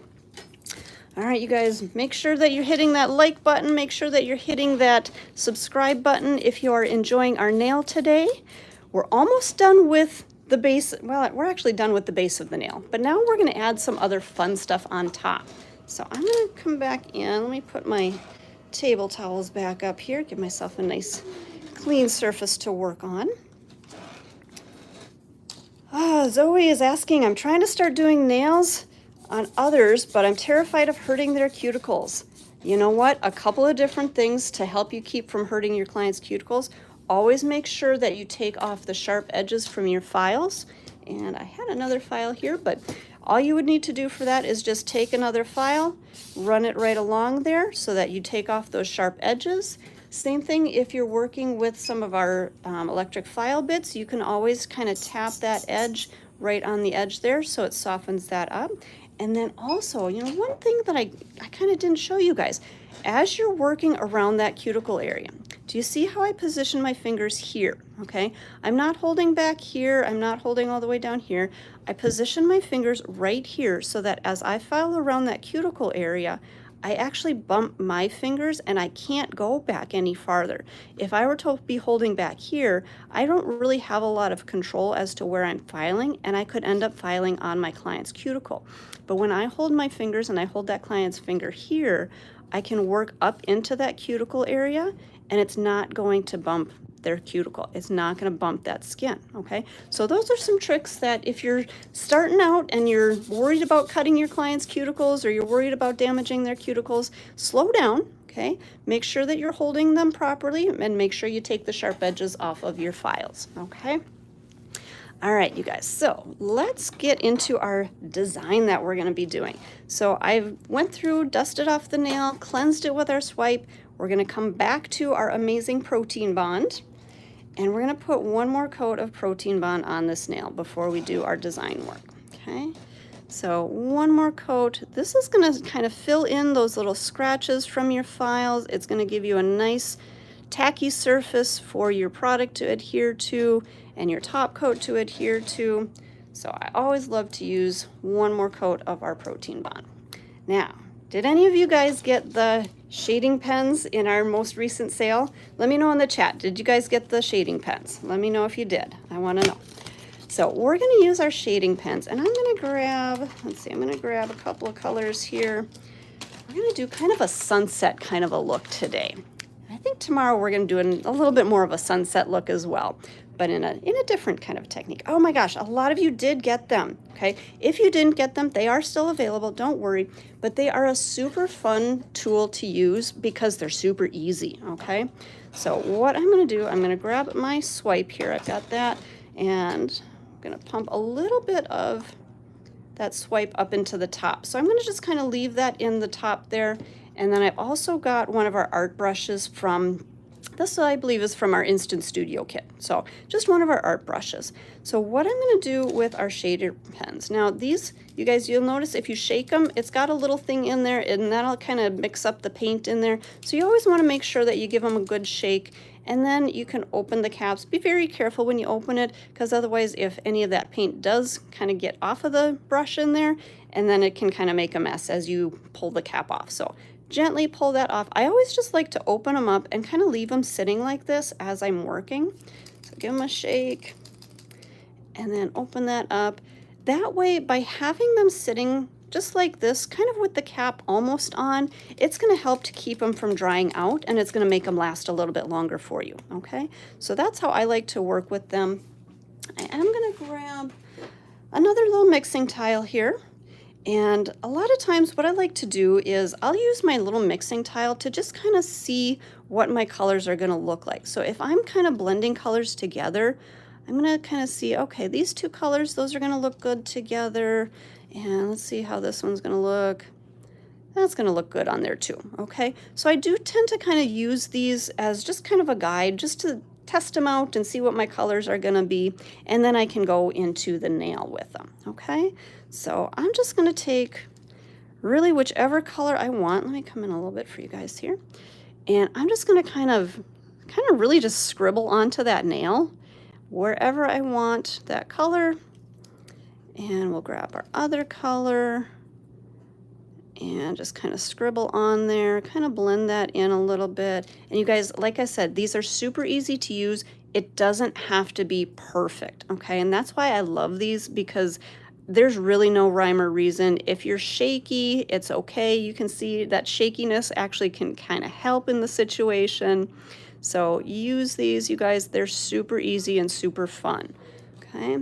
All right, you guys, make sure that you're hitting that like button. Make sure that you're hitting that subscribe button if you are enjoying our nail today. We're almost done with the base. Well, we're actually done with the base of the nail, but now we're going to add some other fun stuff on top. So I'm going to come back in. Let me put my table towels back up here, give myself a nice clean surface to work on. Zoe is asking, I'm trying to start doing nails on others, but I'm terrified of hurting their cuticles. You know what? A couple of different things to help you keep from hurting your client's cuticles. Always make sure that you take off the sharp edges from your files. And I had another file here, but all you would need to do for that is just take another file, run it right along there so that you take off those sharp edges. Same thing if you're working with some of our electric file bits, you can always kind of tap that edge right on the edge there so it softens that up. And then also, you know, one thing that I kind of didn't show you guys, as you're working around that cuticle area, do you see how I position my fingers here? Okay, I'm not holding back here, I'm not holding all the way down here. I position my fingers right here so that as I file around that cuticle area, I actually bump my fingers and I can't go back any farther. If I were to be holding back here, I don't really have a lot of control as to where I'm filing, and I could end up filing on my client's cuticle. But when I hold my fingers and I hold that client's finger here, I can work up into that cuticle area and it's not going to bump their cuticle. It's not going to bump that skin, okay? So those are some tricks that if you're starting out and you're worried about cutting your client's cuticles or you're worried about damaging their cuticles, slow down, okay? Make sure that you're holding them properly and make sure you take the sharp edges off of your files, okay? All right, you guys, so let's get into our design that we're going to be doing. So I went through, dusted off the nail, cleansed it with our swipe. We're going to come back to our amazing protein bond, and we're going to put one more coat of protein bond on this nail before we do our design work, okay? So one more coat. This is going to kind of fill in those little scratches from your files. It's going to give you a nice tacky surface for your product to adhere to and your top coat to adhere to. So I always love to use one more coat of our protein bond. Now, did any of you guys get the shading pens in our most recent sale? Let me know in the chat. Did you guys get the shading pens? Let me know if you did. I want to know. So we're going to use our shading pens, and I'm going to grab, let's see, I'm going to grab a couple of colors here. We're going to do kind of a sunset kind of a look today. I think tomorrow we're going to do a little bit more of a sunset look as well, but in a different kind of technique. Oh my gosh, a lot of you did get them, okay? If you didn't get them, they are still available, don't worry, but they are a super fun tool to use because they're super easy, okay? So what I'm going to do, I'm going to grab my swipe here, I've got that, and I'm going to pump a little bit of that swipe up into the top. So I'm going to just kind of leave that in the top there. And then I've also got one of our art brushes from This, I believe, is from our Instant Studio kit. So just one of our art brushes. So what I'm going to do with our shader pens. Now these, you guys, you'll notice if you shake them, it's got a little thing in there and that'll kind of mix up the paint in there. So you always want to make sure that you give them a good shake, and then you can open the caps. Be very careful when you open it, because otherwise if any of that paint does kind of get off of the brush in there, and then it can kind of make a mess as you pull the cap off. So gently pull that off. I always just like to open them up and kind of leave them sitting like this as I'm working. So give them a shake and then open that up. That way, by having them sitting just like this, kind of with the cap almost on, it's going to help to keep them from drying out, and it's going to make them last a little bit longer for you. Okay, so that's how I like to work with them. I am going to grab another little mixing tile here. And a lot of times what I like to do is I'll use my little mixing tile to just kind of see what my colors are going to look like. So if I'm kind of blending colors together, I'm going to kind of see, okay, these two colors, those are going to look good together. And let's see how this one's going to look. That's going to look good on there too. Okay, so I do tend to kind of use these as just kind of a guide, just to test them out and see what my colors are going to be, and then I can go into the nail with them. Okay, so I'm just going to take really whichever color I want. Let me come in a little bit for you guys here, and I'm just going to kind of really just scribble onto that nail wherever I want that color, and we'll grab our other color and just kind of scribble on there, kind of blend that in a little bit. And you guys, like I said, these are super easy to use. It doesn't have to be perfect, okay? And that's why I love these, because there's really no rhyme or reason. If you're shaky, it's okay. You can see that shakiness actually can kind of help in the situation. So use these, you guys. They're super easy and super fun, okay?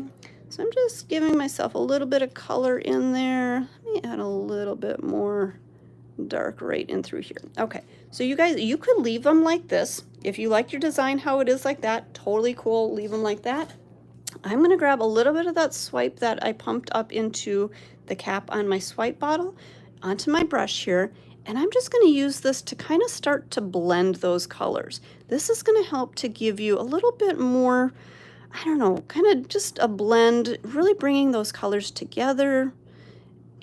So I'm just giving myself a little bit of color in there. Let me add a little bit more dark right in through here. Okay, so you guys, you could leave them like this. If you like your design how it is like that, totally cool, leave them like that. I'm gonna grab a little bit of that swipe that I pumped up into the cap on my swipe bottle onto my brush here, and I'm just gonna use this to kind of start to blend those colors. This is gonna help to give you a little bit more, I don't know, kind of just a blend, really bringing those colors together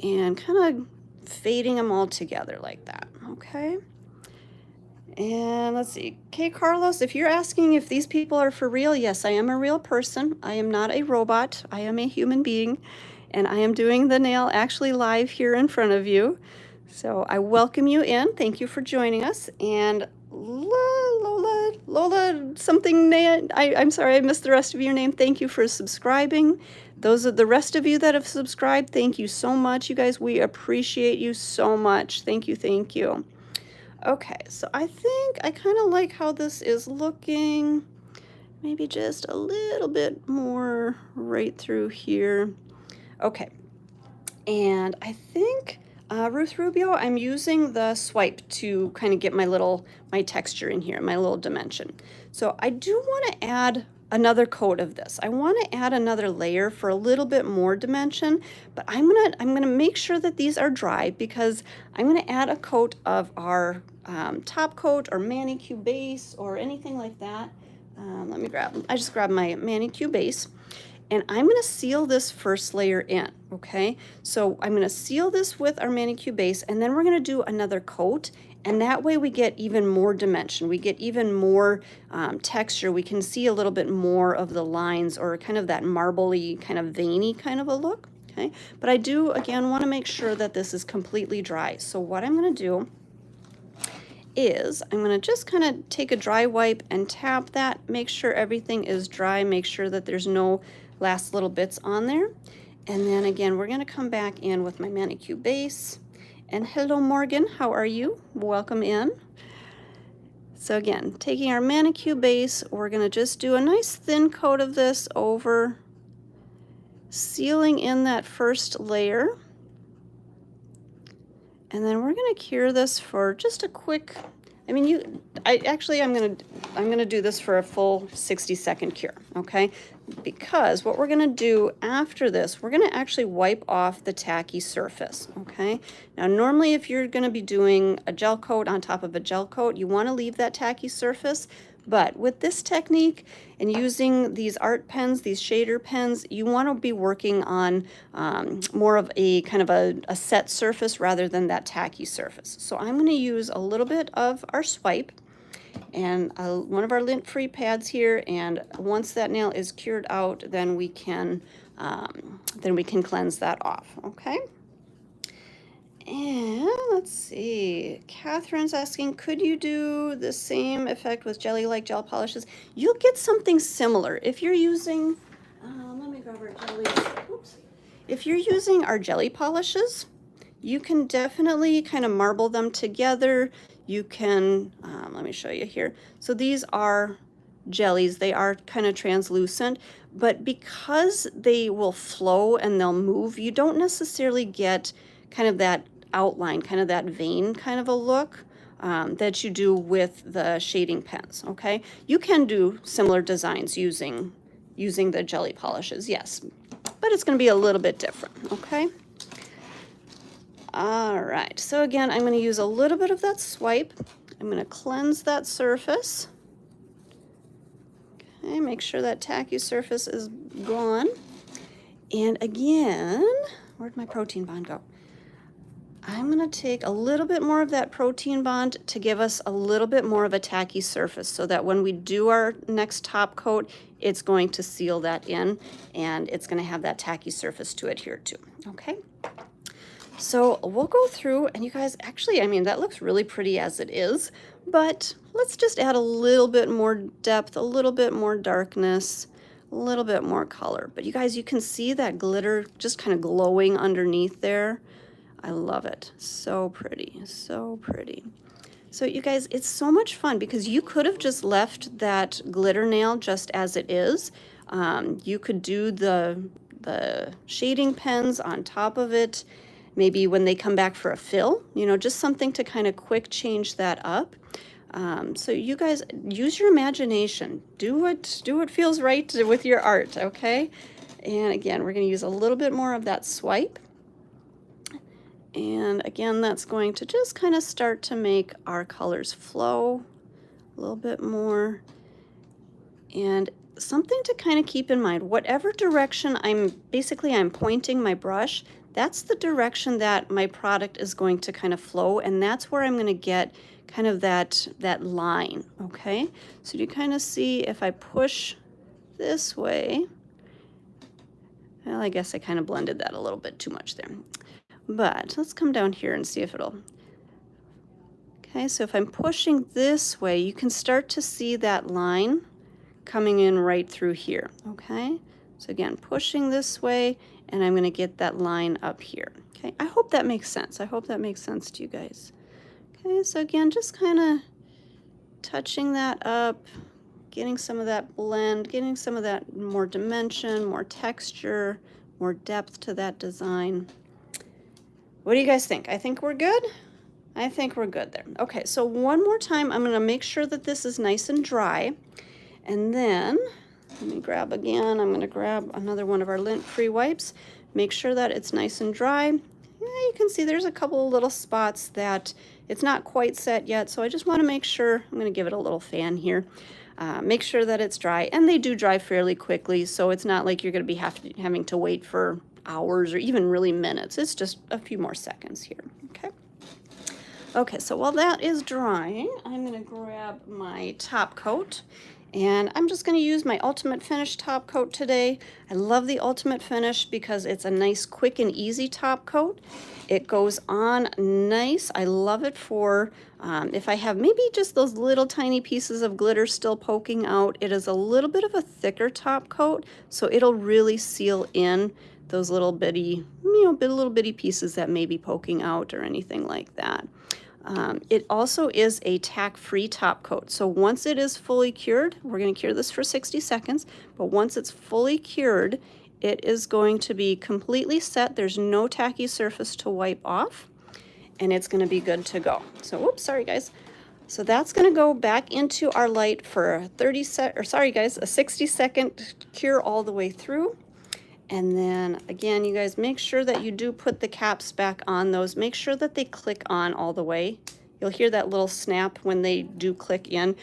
and kind of fading them all together like that, okay? And let's see, okay, Carlos, if you're asking if these people are for real, yes, I am a real person. I am not a robot. I am a human being, and I am doing the nail actually live here in front of you. So I welcome you in. Thank you for joining us. And Lola something, I'm sorry, I missed the rest of your name. Thank you for subscribing. Those are the rest of you that have subscribed. Thank you so much, you guys. We appreciate you so much. Thank you, thank you. Okay, so I think I kind of like how this is looking. Maybe just a little bit more right through here. Okay, and I think Ruth Rubio, I'm using the swipe to kind of get my texture in here, my little dimension. So I do want to add another coat of this. I want to add another layer for a little bit more dimension, but I'm gonna make sure that these are dry, because I'm gonna add a coat of our top coat or manicure base or anything like that. I just grabbed my manicure base, and I'm going to seal this first layer in, okay? So I'm going to seal this with our manicure base, and then we're going to do another coat, and that way we get even more dimension. We get even more texture. We can see a little bit more of the lines, or kind of that marbly, kind of veiny kind of a look, okay? But I do, again, want to make sure that this is completely dry. So what I'm going to do is I'm going to just kind of take a dry wipe and tap that, make sure everything is dry, make sure that there's no last little bits on there. And then again, we're going to come back in with my manicure base. And hello, Morgan, how are you? Welcome in. So again, taking our manicure base, we're going to just do a nice thin coat of this over, sealing in that first layer. And then we're going to cure this for just a quick, I'm gonna do this for a full 60-second cure, okay? Because what we're gonna do after this, we're gonna actually wipe off the tacky surface, okay? Now, normally if you're gonna be doing a gel coat on top of a gel coat, you wanna leave that tacky surface, But with this technique and using these art pens, these shader pens, you want to be working on more of a kind of a set surface rather than that tacky surface. So I'm going to use a little bit of our swipe and one of our lint-free pads here, and once that nail is cured out, then we can cleanse that off, okay? And let's see, Catherine's asking, could you do the same effect with jelly-like gel polishes? You'll get something similar. If you're using, let me grab our jelly, oops. If you're using our jelly polishes, you can definitely kind of marble them together. You can, let me show you here. So these are jellies, they are kind of translucent, but because they will flow and they'll move, you don't necessarily get kind of that outline, kind of that vein kind of a look that you do with the shading pens, okay? You can do similar designs using the jelly polishes, yes, but it's going to be a little bit different, okay? All right, so again, I'm going to use a little bit of that swipe. I'm going to cleanse that surface. Okay, make sure that tacky surface is gone. And again, where'd my protein bond go? I'm going to take a little bit more of that protein bond to give us a little bit more of a tacky surface so that when we do our next top coat, it's going to seal that in and it's going to have that tacky surface to adhere to, okay? So we'll go through, and you guys, actually, I mean, that looks really pretty as it is, but let's just add a little bit more depth, a little bit more darkness, a little bit more color. But you guys, you can see that glitter just kind of glowing underneath there. I love it. So pretty, so pretty. So you guys, it's so much fun because you could have just left that glitter nail just as it is. You could do the shading pens on top of it. Maybe when they come back for a fill, you know, just something to kind of quick change that up. So you guys use your imagination. Do what feels right with your art, okay? And again, we're going to use a little bit more of that swipe. And again, that's going to just kind of start to make our colors flow a little bit more. And something to kind of keep in mind, whatever direction I'm pointing my brush, that's the direction that my product is going to kind of flow, and that's where I'm going to get kind of that line, okay? So you kind of see if I push this way, well, I guess I kind of blended that a little bit too much there. But let's come down here and see if it'll, okay, so if I'm pushing this way, you can start to see that line coming in right through here, okay? So again, pushing this way, and I'm going to get that line up here, okay? I hope that makes sense. I hope that makes sense to you guys. Okay, so again, just kind of touching that up, getting some of that blend, getting some of that more dimension, more texture, more depth to that design. What do you guys think? I think we're good? I think we're good there. Okay, so one more time, I'm going to make sure that this is nice and dry. And then, let me grab again, I'm going to grab another one of our lint-free wipes. Make sure that it's nice and dry. Yeah, you can see there's a couple of little spots that it's not quite set yet, so I just want to make sure, I'm going to give it a little fan here. Make sure that it's dry, and they do dry fairly quickly, so it's not like you're going to be having to wait for hours or even really minutes. It's just a few more seconds here, okay? Okay, so while that is drying, I'm going to grab my top coat, and I'm just going to use my Ultimate Finish top coat today. I love the Ultimate Finish because it's a nice, quick, and easy top coat. It goes on nice. I love it for if I have maybe just those little tiny pieces of glitter still poking out. It is a little bit of a thicker top coat, so it'll really seal in those little bitty, little bitty pieces that may be poking out or anything like that. It also is a tack-free top coat. So once it is fully cured, we're going to cure this for 60 seconds, but once it's fully cured, it is going to be completely set. There's no tacky surface to wipe off, and it's going to be good to go. So, whoops, sorry guys. So that's going to go back into our light for a 60-second cure all the way through. And then again, you guys make sure that you do put the caps back on those. Make sure that they click on all the way. You'll hear that little snap when they do click in.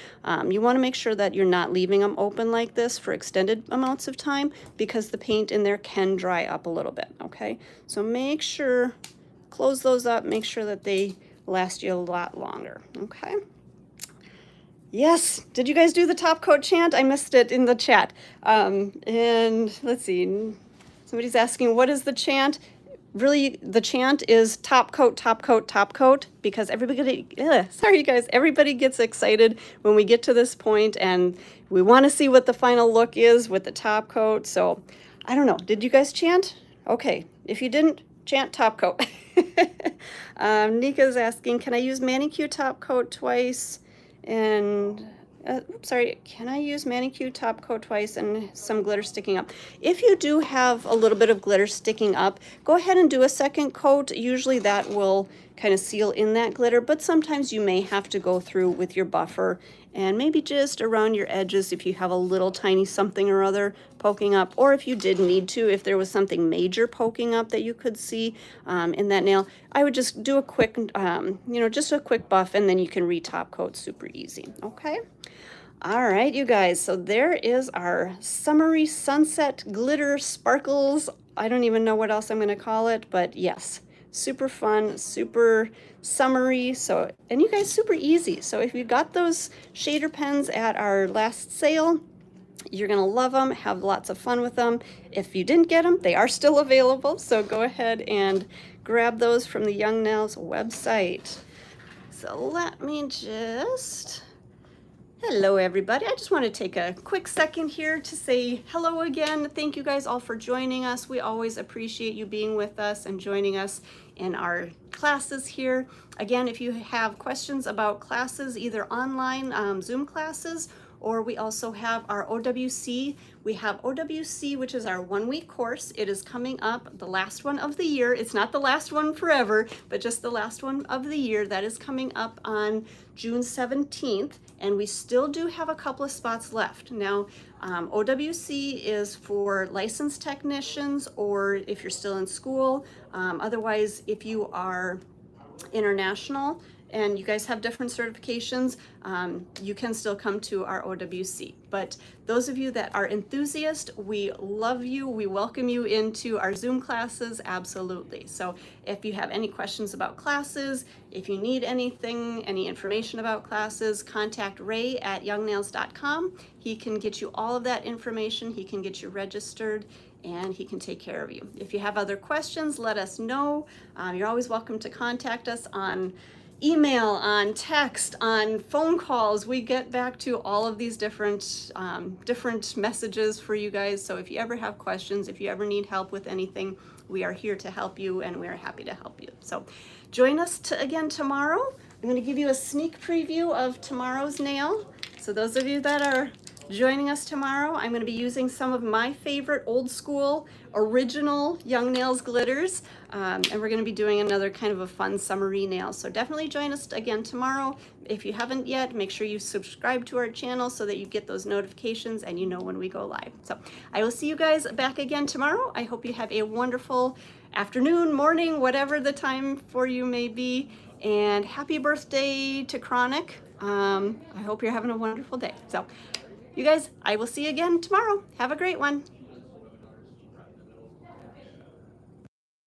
You want to make sure that you're not leaving them open like this for extended amounts of time because the paint in there can dry up a little bit, okay? So make sure, close those up, make sure that they last you a lot longer, okay? Yes, did you guys do the top coat chant? I missed it in the chat. And let's see, somebody's asking, what is the chant? Really, the chant is top coat, top coat, top coat, because everybody, sorry you guys, everybody gets excited when we get to this point and we want to see what the final look is with the top coat. So I don't know, did you guys chant? Okay, if you didn't, chant top coat. Nika's asking, can I use manicure top coat twice? And sorry, can I use manicure top coat twice and some glitter sticking up? If you do have a little bit of glitter sticking up, go ahead and do a second coat. Usually that will kind of seal in that glitter, but sometimes you may have to go through with your buffer and maybe just around your edges if you have a little tiny something or other poking up, or if you did need to, if there was something major poking up that you could see in that nail, I would just do a quick, just a quick buff, and then you can re-top coat super easy, okay? All right, you guys, so there is our summery sunset glitter sparkles. I don't even know what else I'm gonna call it, but yes, super fun, super summery. So, and you guys, super easy. So if you got those shader pens at our last sale, you're gonna love them, have lots of fun with them. If you didn't get them, they are still available. So go ahead and grab those from the Young Nails website. So let me just, hello everybody. I just want to take a quick second here to say hello again. Thank you guys all for joining us. We always appreciate you being with us and joining us in our classes here. Again, if you have questions about classes, either online Zoom classes, or we also have our OWC. We have OWC, which is our 1-week course. It is coming up, the last one of the year. It's not the last one forever, but just the last one of the year. That is coming up on June 17th, and we still do have a couple of spots left. Now, OWC is for licensed technicians, or if you're still in school. Otherwise, if you are international and you guys have different certifications, you can still come to our OWC. But those of you that are enthusiasts, we love you. We welcome you into our Zoom classes, absolutely. So if you have any questions about classes, if you need anything, any information about classes, contact Ray at youngnails.com. He can get you all of that information. He can get you registered, and he can take care of you. If you have other questions, let us know. You're always welcome to contact us on email, on text, on phone calls. We get back to all of these different messages for you guys. So if you ever have questions, if you ever need help with anything, we are here to help you, and we are happy to help you. So join us again tomorrow. I'm going to give you a sneak preview of tomorrow's nail. So those of you that are joining us tomorrow, I'm going to be using some of my favorite old school original Young Nails glitters, and we're going to be doing another kind of a fun summery nail. So definitely join us again tomorrow. If you haven't yet, make sure you subscribe to our channel so that you get those notifications and you know when we go live. So I will see you guys back again tomorrow. I hope you have a wonderful afternoon, morning, whatever the time for you may be, and happy birthday to Chronic. I hope you're having a wonderful day. So you guys, I will see you again tomorrow. Have a great one.